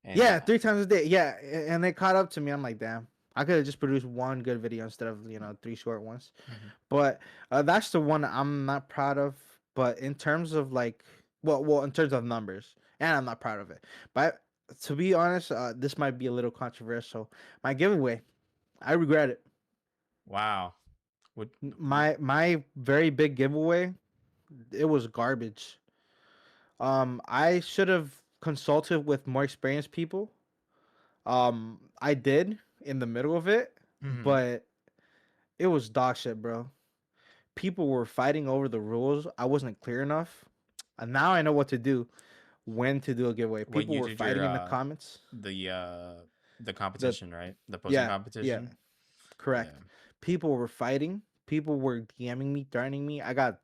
and Yeah, 3 times a day. Yeah, and they caught up to me. I'm like, damn, I could have just produced one good video instead of three short ones. Mhm. But that's the one I'm not proud of. But in terms of like, well, in terms of numbers, and I'm not proud of it. But to be honest, this might be a little controversial. My giveaway, I regret it. Wow. Would My very big giveaway, it was garbage. I should have consulted with more experienced people. I did in the middle of it, Mhm. but it was dog shit, bro. People were fighting over the rules. I wasn't clear enough. And now I know what to do, when to do a giveaway. when People you were did your fighting in the comments. the uh the The competition, right? The posting Yeah, yeah, competition. Yeah. correct. People were fighting. People were DMing me, threatening me. I got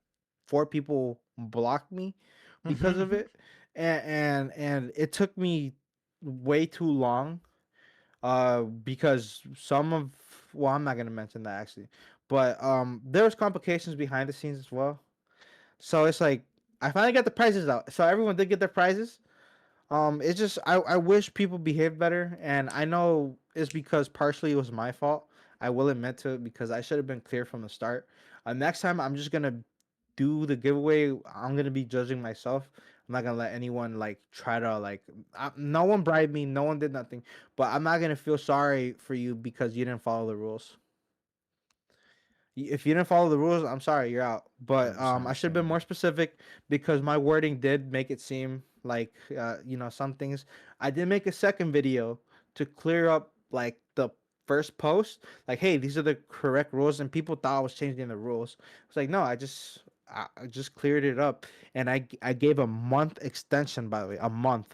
4 people blocked me because of it, and it took me way too long. Because some of well, I'm not gonna mention that actually, but there was complications behind the scenes as well. So it's like I finally got the prizes out. So everyone did get their prizes. It's just I wish people behaved better, and I know it's because partially it was my fault. I will admit to it because I should have been clear from the start. Next time I'm just gonna do the giveaway. I'm gonna be judging myself. I'm not gonna let anyone like try to like. No one bribed me. No one did nothing. But I'm not gonna feel sorry for you because you didn't follow the rules. If you didn't follow the rules, I'm sorry, you're out. But 100% I should have been understandable. more specific because my wording did make it seem like some things. I did make a second video to clear up like the first post, like, hey, these are the correct rules, and people thought I was changing the rules. It's like, no, I just cleared it up, and I gave a month extension, by the way, a month,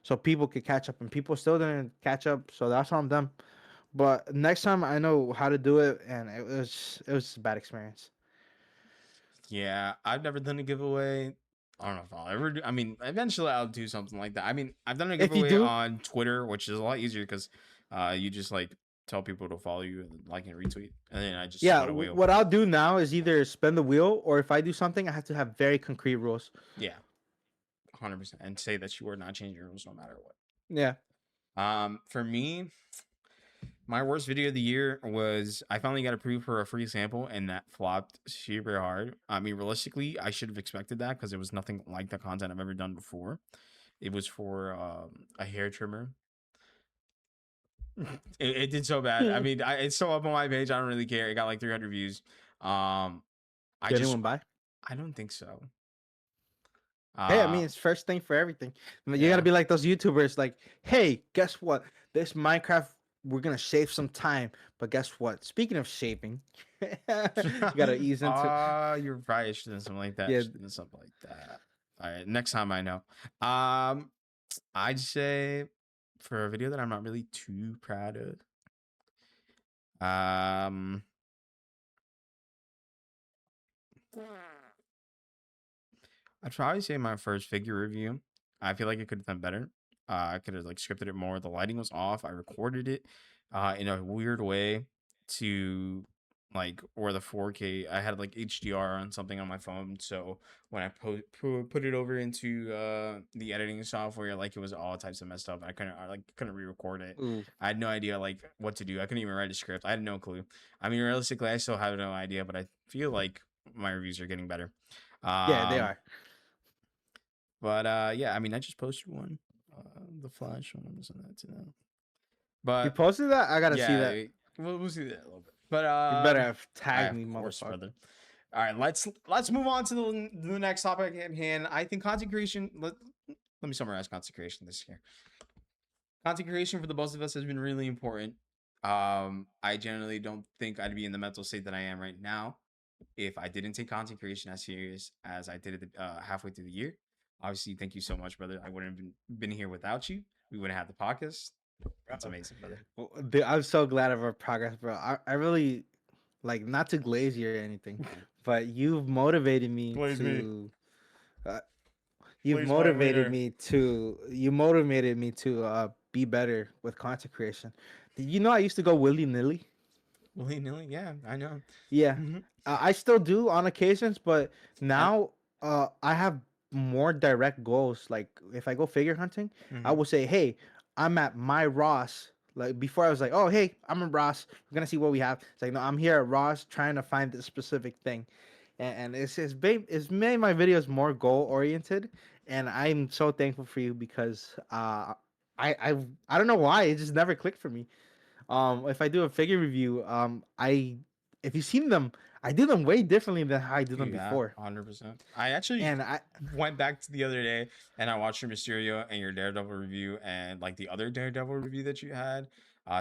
so people could catch up, and people still didn't catch up, so that's on them. But next time I know how to do it, and it was just a bad experience. Yeah, I've never done a giveaway. I don't know if I'll ever do. I mean, eventually I'll do something like that. I mean, I've done a If you giveaway do, on Twitter, which is a lot easier because you just like tell people to follow you and like and retweet, and then I just yeah, spin a wheel. what I'll do now is either spin the wheel, or if I do something, I have to have very concrete rules. Yeah, 100%, and say that you are not changing your rules no matter what. Yeah. For me, my worst video of the year was I finally got approved for a free sample, and that flopped super hard. I mean, realistically, I should have expected that because it was nothing like the content I've ever done before. It was for a hair trimmer. It did so bad. I Did mean, it's still up on my page. I don't really care. It got like 300 views. Um, I just anyone buy? I don't think so. Hey, I Uh, mean, it's first thing for everything. You gotta yeah. be like those YouTubers, like, hey, guess what? This Minecraft, we're gonna shave some time. But guess what? Speaking of shaving, you gotta ease into. You're right. I should have done something like that. Yeah, Should have done something like that. All right, next time I know. I'd say for a video that I'm not really too proud of. Um, I'd probably say my first figure review. I feel like I could have done better. I could have like scripted it more. The lighting was off. I recorded it in a weird way to or the 4K. I had like HDR on something on my phone, so when I put it over into the editing software, like it was all types of messed up. I couldn't re-record it. Ooh. I had no idea like what to do. I couldn't even write a script. I had no clue. I mean, realistically, I still have no idea, but I feel like my reviews are getting better. Yeah, they Um, are. but yeah, I mean, I just posted one, the Flash one, this and that too. You But posted that? I gotta see that. yeah, we'll see that a little bit. But You better have I, tagged of me, course, motherfucker. brother. All right, let's move on to the next topic at hand. I think content creation. Let me summarize content creation this year. Content creation for the both of us has been really important. I generally don't think I'd be in the mental state that I am right now if I didn't take content creation as serious as I did it halfway through the year. Obviously, thank you so much, brother. I wouldn't have been here without you. We wouldn't have the podcast. That's amazing, brother. Well, dude, I'm so glad of our progress, bro. I really like not to glaze you or anything, but you've motivated me Glaze me. to. Uh, you've Glaze my motivated wiener. me to. You motivated me to be better with content creation. Did you know I used to go willy nilly? Willy nilly, yeah, I know. Yeah, Mm-hmm. I still do on occasions, but And now I have more direct goals. Like if I go figure hunting, I mm-hmm. will say, "Hey, I'm at my Ross." Like before, I was like, "Oh, hey, I'm at Ross. We're gonna see what we have." It's like, no, I'm here at Ross trying to find this specific thing, and it's made my videos more goal oriented, and I'm so thankful for you because I don't know why it just never clicked for me. If I do a figure review, I if you've seen them, I do them way differently than how I did them Yeah, before. 100%. I actually And I went back to the other day and I watched your Mysterio and your Daredevil review and like the other Daredevil review that you had.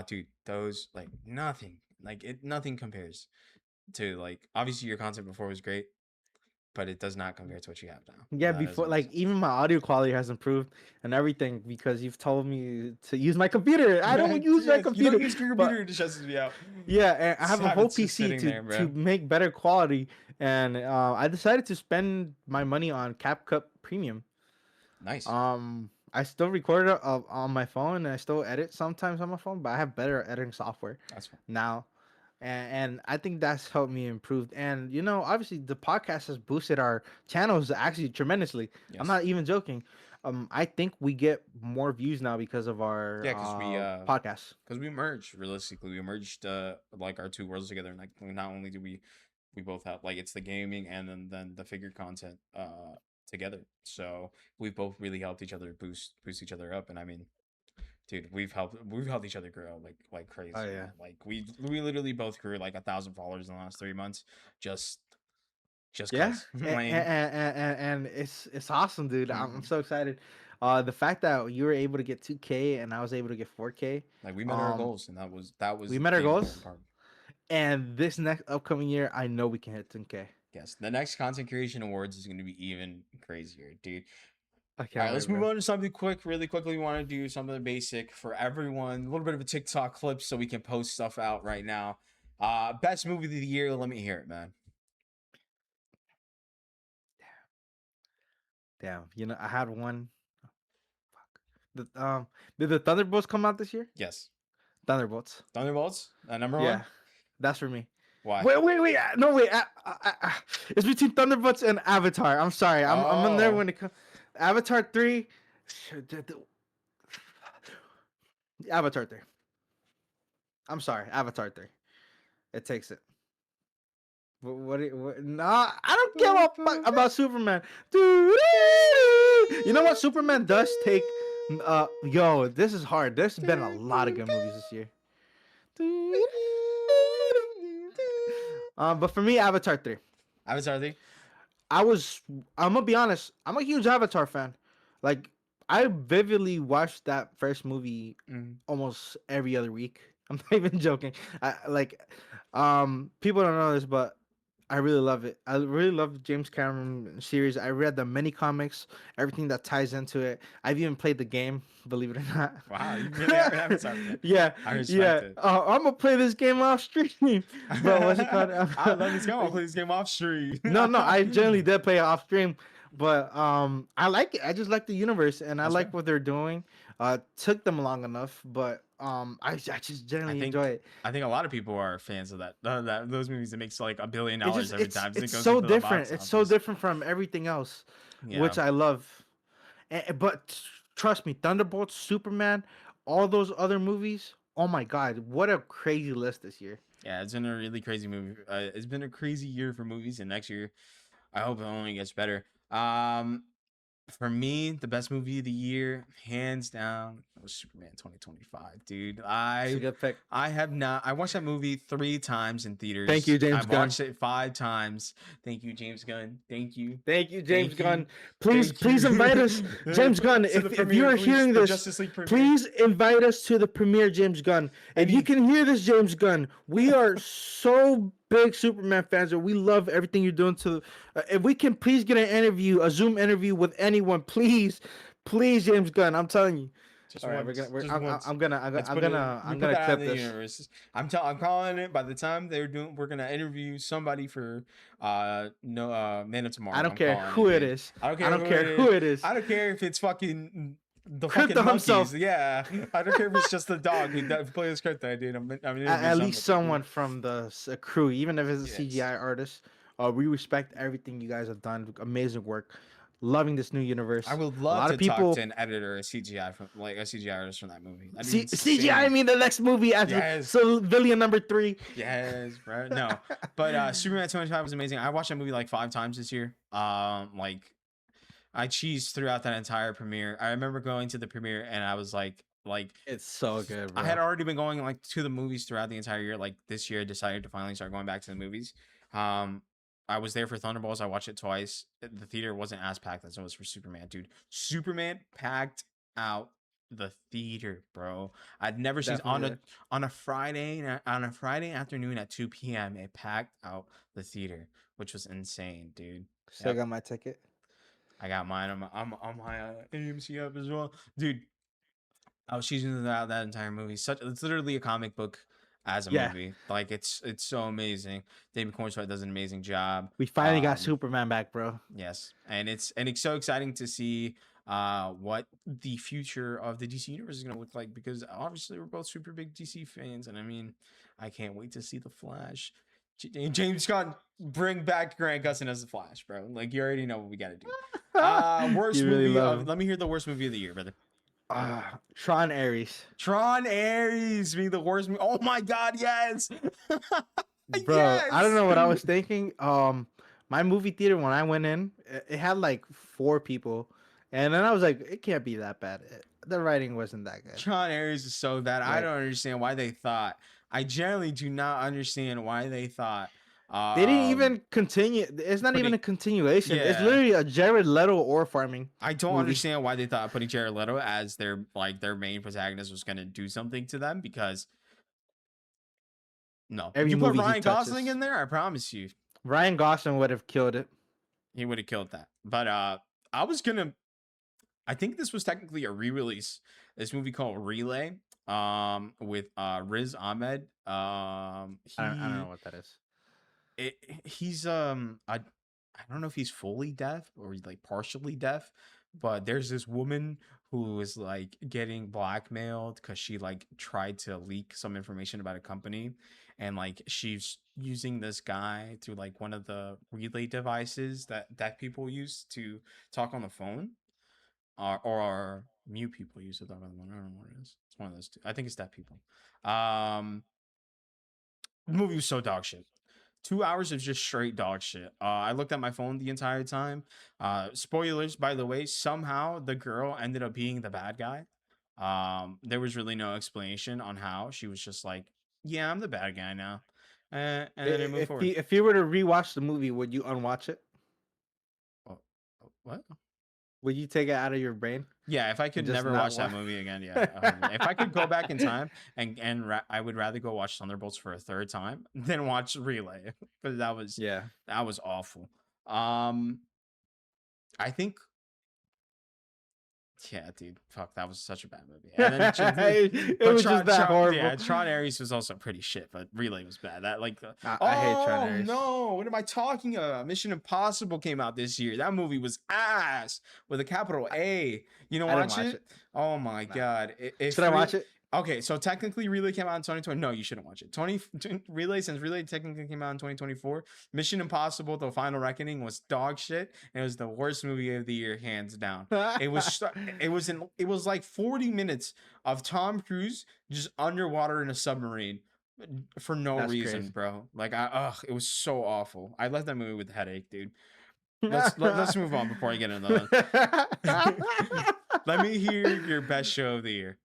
Dude, those like nothing compares to like obviously your content before was great, but it does not compare to what you have now. yeah, That is before like 100%. even my audio quality has improved and everything because you've told me to use my computer. I don't use my Yes, you don't computer, use your but computer, it just stresses me out. yeah, and I Just have a have whole it just PC sitting there, to bro. make better quality, and I decided to spend my money on CapCut Premium. Nice. I still record it on my phone, and I still edit sometimes on my phone, but I have better editing software That's fine. now, and I think that's helped me improve. And obviously, the podcast has boosted our channels actually tremendously. I'm Yes. not even joking. I think we get more views now because of our Yeah, podcast. because we merged realistically. We merged like our two worlds together, and like not only do we both have like it's the gaming and then the figure content together. So we've both really helped each other boost each other up. And I mean, dude, we've helped each other grow like crazy, Oh yeah. man. Like we literally both grew like 1,000 followers in the last 3 months. Just Yeah, cause and, like and it's awesome, dude. I'm so excited. The fact that you were able to get 2K and I was able to get 4K. like we met our Um, goals, and that was we met our the important goals, part. and this next upcoming year, I know we can hit 10K. Yes, the next content creation awards is going to be even crazier, dude. I All can't right, let's wait, move bro. on to something quick, really quickly. We want to do something basic for everyone. A little bit of a TikTok clip so we can post stuff out right now. Best movie of the year. Let me hear it, man. Damn, I had one. Fuck. Did the Thunderbolts come out this year? Yes, Thunderbolts. Thunderbolts. Number Yeah, one. that's for me. Why? Wait. No, wait. It's between Thunderbolts and Avatar. I'm sorry. I'm in there Oh, when it comes. Avatar 3. Avatar 3. I'm sorry. Avatar 3. It takes it. What? Nah, I don't give a fuck about Superman. Dude, you know what? Superman does take. Yo, this is hard. There's been a lot of good movies this year. But for me, Avatar 3. Avatar 3. I was. I'm gonna be honest. I'm a huge Avatar fan. Like, I vividly watched that first movie Mm. almost every other week. I'm not even joking. People don't know this, but I really love it. I really love the James Cameron series. I read the mini comics, everything that ties into it. I've even played the game, believe it or not. Wow, you really are an Avatar fan. Yeah, I respect yeah. it. I'm gonna play this game off stream, but what's it called? I love this game. I'll play this game off stream. No, I generally did play it off stream, But I like it. I just like the universe, and I That's like fair. what they're doing. Took them long enough, but I just I generally enjoy think it. I think a lot of people are fans of that those movies that makes like $1 billion It's just every time it it's goes so into the different. box It's so office. different from everything else, Yeah. which I love. But trust me, Thunderbolts, Superman, all those other movies. Oh my God, what a crazy list this year. Yeah, it's been a really crazy movie. It's been a crazy year for movies, and next year I hope it only gets better. For me, the best movie of the year, hands down, was Superman 2025, dude. It's a good pick. I have not. I watched that movie 3 times in Thank theaters. you, James I've Gunn. watched it 5 times. Thank you, James Gunn. Thank you. Thank you, James Thank you. Gunn. Please, Thank you. please invite us, James Gunn. To the If you premiere, are please. hearing The this, Justice League premiere. please invite us to the premiere, James Gunn. I If you need. can hear this, James Gunn, we are so big Superman fans, and we love everything you're doing. To if we can please get an interview, a Zoom interview with anyone, please, please, James Gunn. I'm telling you. Just All right, once, just once. Let's I'm put it. gonna We I'm put gonna that out in clip the this. universe. I'm calling it. By the time they're doing, we're gonna interview somebody for no Man of I Tomorrow. don't I'm care calling who it, it dude. is. I don't I care don't who it care is. who it is. I don't care if it's fucking the fucking Crypto monkeys. himself. Yeah. I don't care if it's just the dog who plays crypto, dude. I'm interviewing At least somebody, someone dude. from the crew, even if it's a Yes. CGI artist. We respect everything you guys have done. Amazing work. Loving this new I universe. would A love lot to of talk to people an editor, a CGI from like a CGI artist from that movie. That'd be CGI. I insane. mean, the next movie as Yes. civilian number 3. Yes, bro. No, but Superman 25 was amazing. I watched that movie like 5 times this year. Like I cheesed throughout that entire premiere. I remember going to the premiere and I was like It's so good, I had bro. already been going like to the movies throughout the entire year. Like this year, I decided to finally start going back to the movies. Um, I was there for Thunderbolts. I watched it twice. The theater wasn't as packed as it was for Superman, dude. Superman packed out the theater, bro. I'd never seen Definitely did. on a Friday afternoon at 2 p.m. It packed out the theater, which was insane, dude. Still Yep, got my ticket. I got mine. I'm on my AMC app as well, dude. I was choosing that entire movie. It's literally a comic book as a Yeah, movie. Like it's so amazing. David Cornswell does an amazing job. we finally got Superman back, bro. Yes, and it's so exciting to see what the future of the DC universe is gonna look like because obviously we're both super big DC fans, and I mean I can't wait to see the Flash. James Scott bring back Grant Gustin as the Flash, bro. Like you already know what we gotta do. Worst You really movie love of him. Let me hear the worst movie of the year, brother. Tron Ares. Tron Ares being the worst movie. Oh my god, yes. Bro, I don't Yes. know what I was thinking. My movie theater when I went in, it had like 4 people, and then I was like, it can't be that bad. The writing wasn't that good. Tron Ares is so bad. I Like don't understand why they thought. I generally do not understand why they thought they didn't um even continue. It's not even putting a continuation. It's yeah. literally a Jared Leto ore farming I don't movie. understand why they thought putting Jared Leto as their main protagonist was gonna do something to them because no. Every You put movie he Ryan Gosling touches, in there, I promise you, Ryan Gosling would have killed it. he would have killed that. But I think this was technically a re-release. This movie called Relay, with Riz Ahmed. I don't know what that is. He's I don't know if he's fully deaf or he's like partially deaf, but there's this woman who is like getting blackmailed because she like tried to leak some information about a company, and like she's using this guy through like one of the relay devices that people use to talk on the phone, or mute people use it. I don't know what it is. It's one of those two. I think it's deaf people. Um, the movie was so dog shit. 2 hours of just straight dog shit. I looked at my phone the entire time. Spoilers, by the way. Somehow the girl ended up being the bad guy. There was really no explanation on how. She was just like, "Yeah, I'm the bad guy now," and then it moved forward. If you were to rewatch the movie, would you unwatch it? Oh, what? Would you take it out of your brain Yeah, if I and could just never not watch that watch? movie again, yeah, 100%. If I could go back in time I would rather go watch Thunderbolts for a third time than watch Relay because Yeah. that was awful. Um, I think Yeah, dude. Fuck, that was such a bad movie. And then, It but was just that horrible. yeah, Tron Ares was also pretty shit, but Relay was bad. That like, I hate Tron oh Ares. no, what am I talking about? Mission Impossible came out this year. That movie was ass with a capital A. You know, I didn't watch watch it? it. Oh my Nah. god. Should I watch it? Okay, so technically Relay came out in 2020. No, you shouldn't watch it. Relay, since Relay technically came out in 2024. Mission Impossible: The Final Reckoning was dog shit, and it was the worst movie of the year, hands down. It was like 40 minutes of Tom Cruise just underwater in a submarine for no That's reason, crazy. bro. Like it was so awful. I left that movie with a headache, dude. Let's move on before I get into that. Let me hear your best show of the year.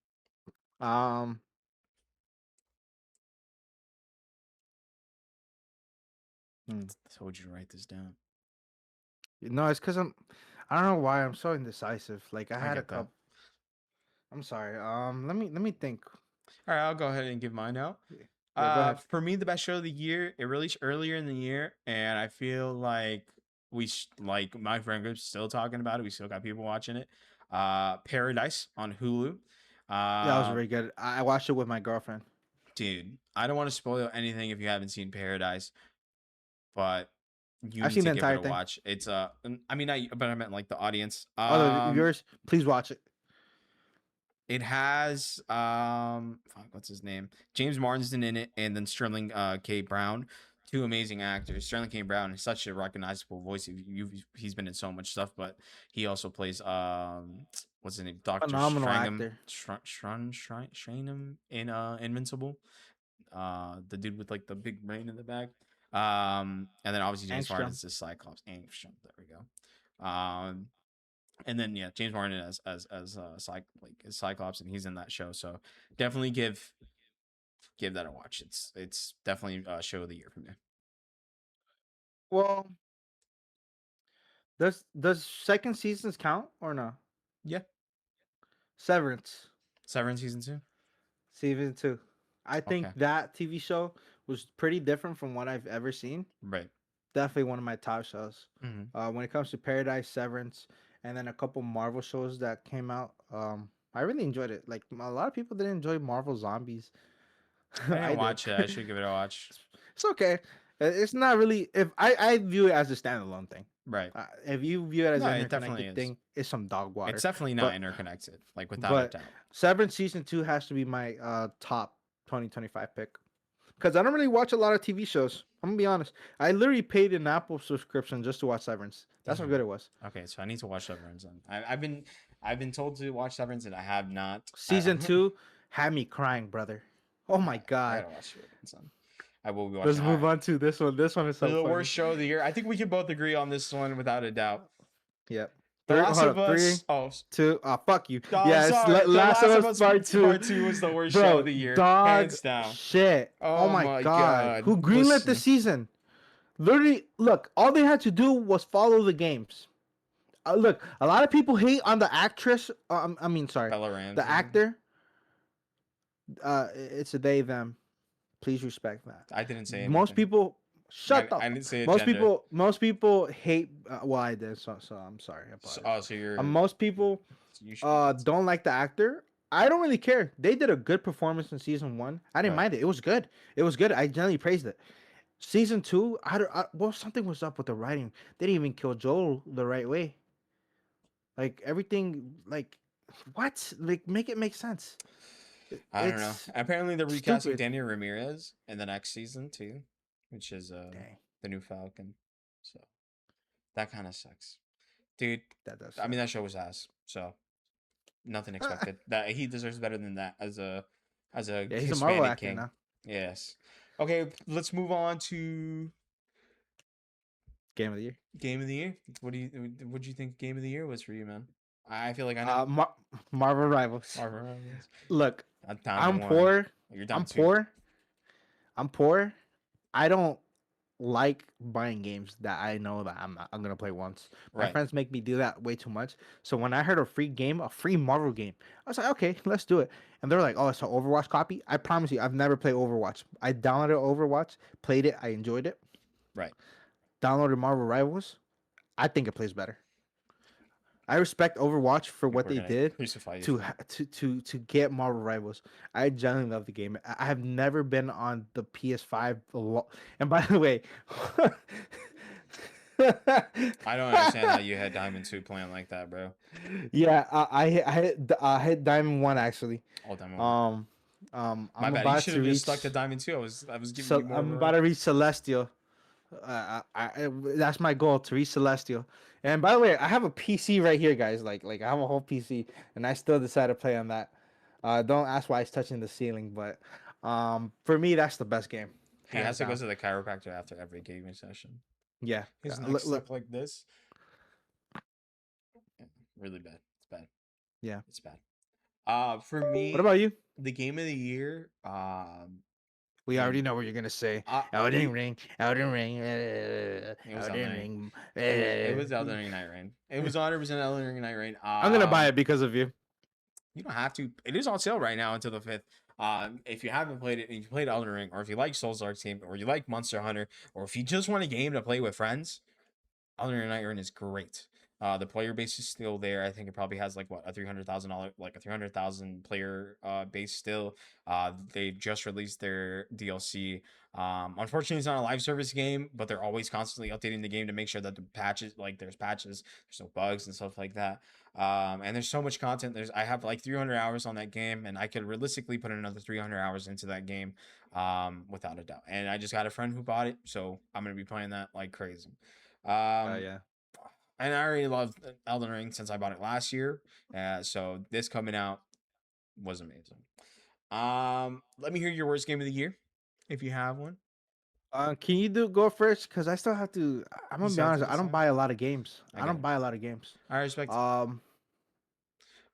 Um. I told you to write this down. No, it's because I don't know why I'm so indecisive. Like I had a get that. couple. I'm sorry. Let me think. All right, I'll go ahead and give mine out. Yeah, go ahead. For me, the best show of the year, it released earlier in the year, and I feel like like my friend group's still talking about it. We still got people watching it. Paradise on Hulu. That was very good. I watched it with my girlfriend. Dude, I don't want to spoil anything if you haven't seen Paradise, but you I've need seen to the give entire it a thing. watch. It's I mean, but I meant like the audience. Other viewers, please watch it. It has fuck, what's his name? James Marsden in it, and then Sterling K. Brown, two amazing actors. Sterling K. Brown is such a recognizable voice. He's been in so much stuff, but he also plays what's his name? Doctor Phenomenal Strangham, actor. Shrangham in Invincible. The dude with like the big brain in the back. And then obviously James Marsden is the Cyclops. Angstrom. There we go. And then yeah, James Marsden as Cyclops, and he's in that show. So definitely give that a watch. It's definitely a show of the year for me. Well, does second seasons count or no? Yeah. Severance. Severance season 2. Season 2. I think Okay. that TV show was pretty different from what I've ever seen. Right. Definitely one of my top shows. Mm-hmm. When it comes to Paradise, Severance, and then a couple Marvel shows that came out, I really enjoyed it. Like a lot of people didn't enjoy Marvel Zombies. I didn't I watch did. it. I should give it a watch. It's okay. It's not really. If I view it as a standalone thing. Right. If you view it as No, an it definitely interconnected is. thing, it's some dog water. It's definitely not interconnected, like without a But doubt. Severance season 2 has to be my top 2025 pick. Because I don't really watch a lot of TV shows. I'm gonna be honest. I literally paid an Apple subscription just to watch Severance. That's how good it was. Okay, so I need to watch Severance. I've been told to watch Severance, and I have not. Season 2 had me crying, brother. Oh my I god. gotta watch Severance. I will be watching. Let's move on to this one. This one is so the funny. worst show of the year. I think we can both agree on this one without a doubt. Yep. The Last of Us. 3, 2. Fuck you. Oh, Yes, sorry. Last of Us Part 2. Part 2 was the worst Bro, show of the year, dog hands down. shit. Oh my god. Who greenlit the season? Literally, look. All they had to do was follow the games. Look, a lot of people hate on the actress. I mean, sorry, Bella Ramsey. the actor. It's a they them. Please respect that. I didn't say anything. Most people shut up. I didn't say most people hate. Well, I did. So I'm sorry. So you're. Most people don't like the actor. I don't really care. They did a good performance in season 1. I didn't mind it. It was good. It was good. I generally praised it. Season 2, well, something was up with the writing. They didn't even kill Joel the right way. Like everything, like what? Like make it make sense. I don't know. Apparently, they're recasting Daniel Ramirez in the next season too, which is the new Falcon. So that kind of sucks, dude. That does. I mean, that show was ass. So nothing expected. That he deserves better than that as a he's a Hispanic Marvel actor king. now. Yes. Okay, let's move on to Game of the Year. Game of the Year. What do you think Game of the Year was for you, man? I feel like I know. Marvel Rivals. Marvel Rivals. Look, I'm poor. I'm poor. I don't like buying games that I know that I'm gonna play once. My friends make me do that way too much. So when I heard a free Marvel game, I was like, okay, let's do it. And they're like, oh, it's an Overwatch copy. I promise you, I've never played Overwatch. I downloaded Overwatch, played it, I enjoyed it. Right. Downloaded Marvel Rivals. I think it plays better. I respect Overwatch for what We're they gonna did crucify you to for it. to get Marvel Rivals. I genuinely love the game. I have never been on the PS5 and by the way, I don't understand how you had Diamond 2 playing like that, bro. yeah, I hit Diamond 1 actually. All Diamond 1. Um My I'm bad. You about should to have just reach stuck to Diamond 2. I was giving so you more I'm about room. to reach Celestial. That's my goal to reach Celestial. And by the way, I have a PC right here, guys. Like I have a whole PC, and I still decide to play on that. Don't ask why it's touching the ceiling, but for me, that's the best game, He hands has to go down. to the chiropractor after every gaming session. Yeah, His neck look, look, stuck like this. Yeah, really bad. It's bad. yeah. It's bad. For What me, about you? the game of the year, We already and know what you're gonna say. uh, Elden you, Ring, Elden Ring, it was Elden Elden Ring. Ring. It was Elden Ring Night Rain. It was 100% Elden Ring Night Rain. I'm gonna buy it because of you. You don't have to. It is on sale right now until the 5th. If you haven't played it and you played Elden Ring, or if you like Souls Arc team, or you like Monster Hunter, or if you just want a game to play with friends, Elden Ring Night Rain is great. The player base is still there. I think it probably has like what a $300,000, like a 300,000 player base still. They just released their DLC. Unfortunately, it's not a live service game, but they're always constantly updating the game to make sure that the patches, like there's patches, there's no bugs and stuff like that. And there's so much content. I have like 300 hours on that game, and I could realistically put another 300 hours into that game, without a doubt. And I just got a friend who bought it, so I'm gonna be playing that like crazy. Um, Yeah. and I already loved Elden Ring since I bought it last year. So this coming out was amazing. Let me hear your worst game of the year, if you have one. Can you go first? Cause I still have to. I'm You gonna be still have to honest. I don't decide. buy a lot of games. I I get don't it. buy a lot of games. I respect it. Um,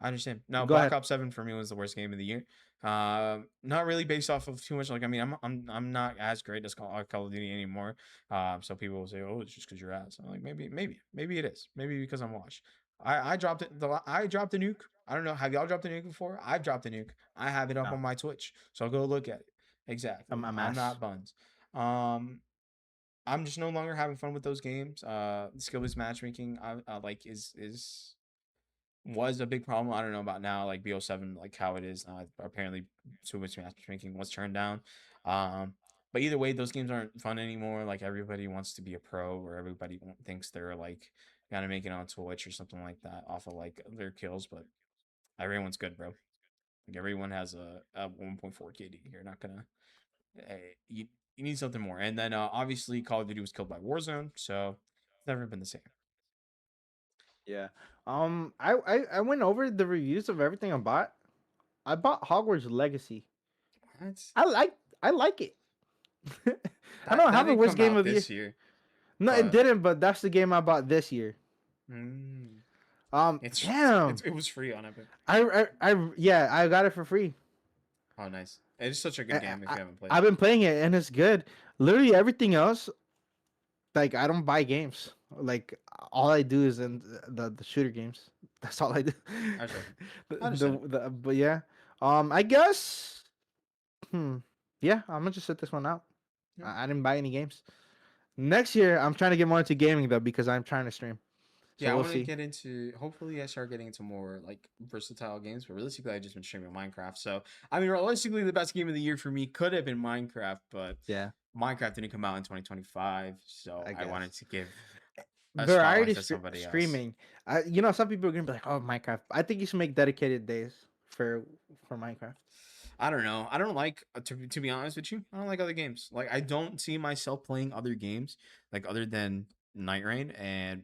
I understand. No, go Black ahead. Ops 7 for me was the worst game of the year. Not really based off of too much. Like I mean, I'm not as great as Call of Duty anymore. So people will say, "Oh, it's just because you're ass." I'm like, maybe it is. Maybe because I'm washed. I dropped it. I dropped a nuke. I don't know. Have y'all dropped a nuke before? I've dropped a nuke. I have it up No, on my Twitch. So go look at it. Exactly. I'm I'm ass. not buns. Um, I'm just no longer having fun with those games. Skill based matchmaking, like is was a big problem. I don't know about now, like BO7, like how it is. Apparently, too much matchmaking was turned down. Um, but either way, those games aren't fun anymore. Like everybody wants to be a pro, or everybody thinks they're like gotta make it on Twitch or something like that off of like their kills. But everyone's good, bro. Like everyone has a 1.4 KD. You're not gonna. You need something more. And then obviously Call of Duty was killed by Warzone, so it's never been the same. Yeah. I went over the reviews of everything I bought. I bought Hogwarts Legacy. What? I like I like it. I That don't that have a didn't worst come game out of the year. this year, No, it but didn't. But that's the game I bought this year. mm, Damn. it was free on Epic. Yeah, I got it for free. Oh, nice! It is such a good I, game if I you haven't played I've it. been playing it and it's good. Literally everything else, like I don't buy games. Like all I do is in the shooter games. That's all I do. I respect it. I understand. But yeah. I guess. Hmm. Yeah, I'm gonna just sit this one out. Yeah, I didn't buy any games. Next year, I'm trying to get more into gaming though because I'm trying to stream. So yeah. I we'll want to see. get into. Hopefully, I start getting into more like versatile games. But realistically, I just been streaming Minecraft. So I mean, realistically, the best game of the year for me could have been Minecraft, but Yeah, Minecraft didn't come out in 2025 so I I wanted guess. to give a spotlight Variety to somebody else. streaming. Some people are gonna be like, "Oh, Minecraft." I think you should make dedicated days for Minecraft. I don't know. I don't like to be honest with you. I don't like other games. Like I don't see myself playing other games like other than Night Rain, and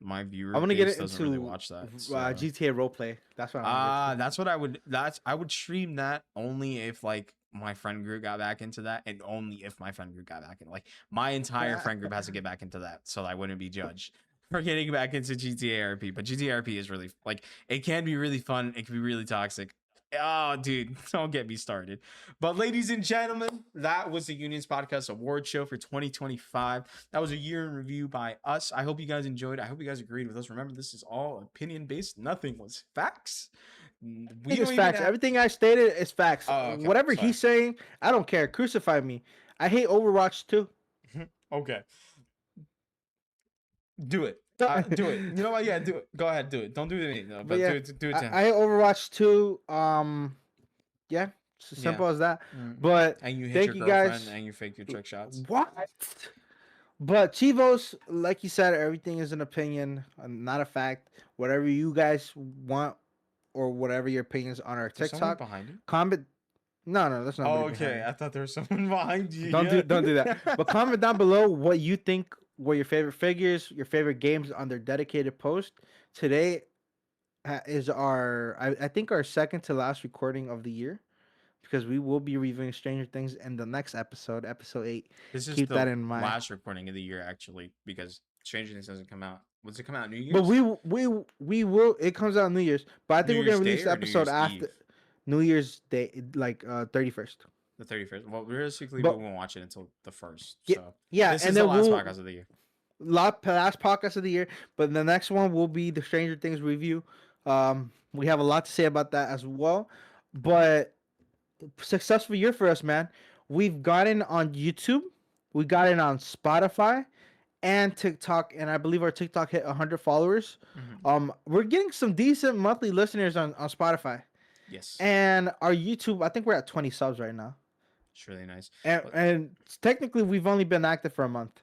my I viewer want to get base doesn't really into watch that. So GTA roleplay. That's what I want to get to. that's what I would. That's I would stream that only if like my friend group got back into that, and only if my friend group got back in. Like my entire friend group has to get back into that, so I wouldn't be judged for getting back into GTA RP. But GTA RP is really like it can be really fun. It can be really toxic. Oh, dude, don't get me started. But, ladies and gentlemen, that was the Unions Podcast Award Show for 2025. That was a year in review by us. I hope you guys enjoyed. I hope you guys agreed with us. Remember, this is all opinion based. Nothing was facts. We It is don't even facts. have. Everything I stated is facts. Oh, okay. Whatever Sorry. he's saying, I don't care. Crucify me. I hate Overwatch too. Okay. Do it. Do it. You know what? Yeah, do it. Go ahead, do it. Don't do it to me, no, But but yeah, do it to him. I Overwatch 2. Yeah, it's as Yeah. simple as that. Mm. But And you hit thank your you girlfriend guys. and you fake your trick shots. What? But Cheevoz, like you said, everything is an opinion, not a fact. Whatever you guys want, or whatever your opinions on our There's someone TikTok, behind you. comment. No, that's not. Oh, okay. I thought there was someone behind you. Don't do that. But comment down below what you think were your favorite figures, your favorite games on their dedicated post. Today is I think our second to last recording of the year, because we will be reviewing Stranger Things in the next episode, episode 8. This is Keep the that in mind. last recording of the year, actually, because Stranger Things doesn't come out. Does it come out New Year's? But we will. It comes out New Year's, but I think New we're gonna Year's release Day the or New episode Year's after Eve? New Year's Day, like 31st. The 31st. Well, realistically, But- we won't watch it until the 1st. Yeah, So yeah, this and is then the last we'll podcast of the year. last podcast of the year. But the next one will be the Stranger Things review. We have a lot to say about that as well. But successful year for us, man. We've gotten on YouTube, we got it on Spotify and TikTok, and I believe our TikTok hit 100 followers. We're getting some decent monthly listeners on Spotify. Yes. And our YouTube, I think we're at 20 subs right now. It's really nice. And technically we've only been active for a month.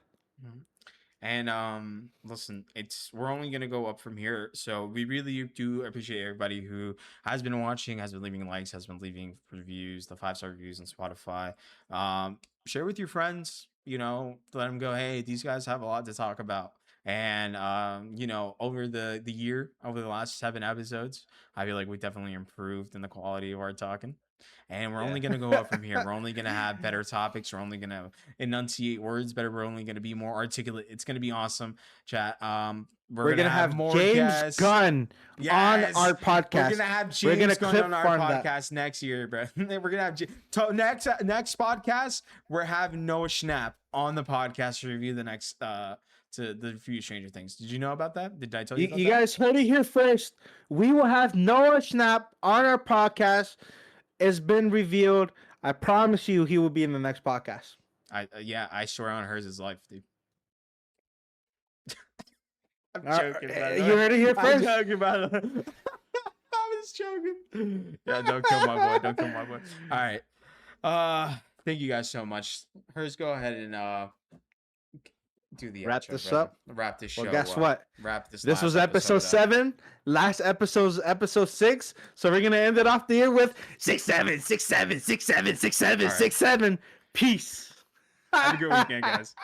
And listen, we're only gonna go up from here. So we really do appreciate everybody who has been watching, has been leaving likes, has been leaving reviews, the 5-star reviews on Spotify. Share with your friends, let them go, hey, these guys have a lot to talk about. And over the year, over the last 7 episodes, I feel like we definitely improved in the quality of our talking. And we're only going to go up from here. We're only going to have better topics. We're only going to enunciate words better. We're only going to be more articulate. It's going to be awesome, chat. We're going to have more James guests. Gunn on our podcast. We're going to have James Gunn on our podcast next year, bro. We're going to have next podcast, we're having Noah Schnapp on the podcast to review the next to the review Stranger Things. Did you know about that? Did I tell you about that? You guys heard it here first. We will have Noah Schnapp on our podcast. It's been revealed. I promise you he will be in the next podcast. I swear on Herzz's life, dude. I'm joking. You heard it here first. I'm joking about it. I was joking. Yeah, don't kill my boy. Don't kill my boy. All right. Thank you guys so much. Herz, go ahead and do the wrap outro, this brother. up. Wrap this show. Well, guess what? Wrap this. This was episode 7. Last episode's episode 6. So we're gonna end it off the year with 6 7 6 7 6 7 6 7 6 7. Peace. Have a good weekend, guys.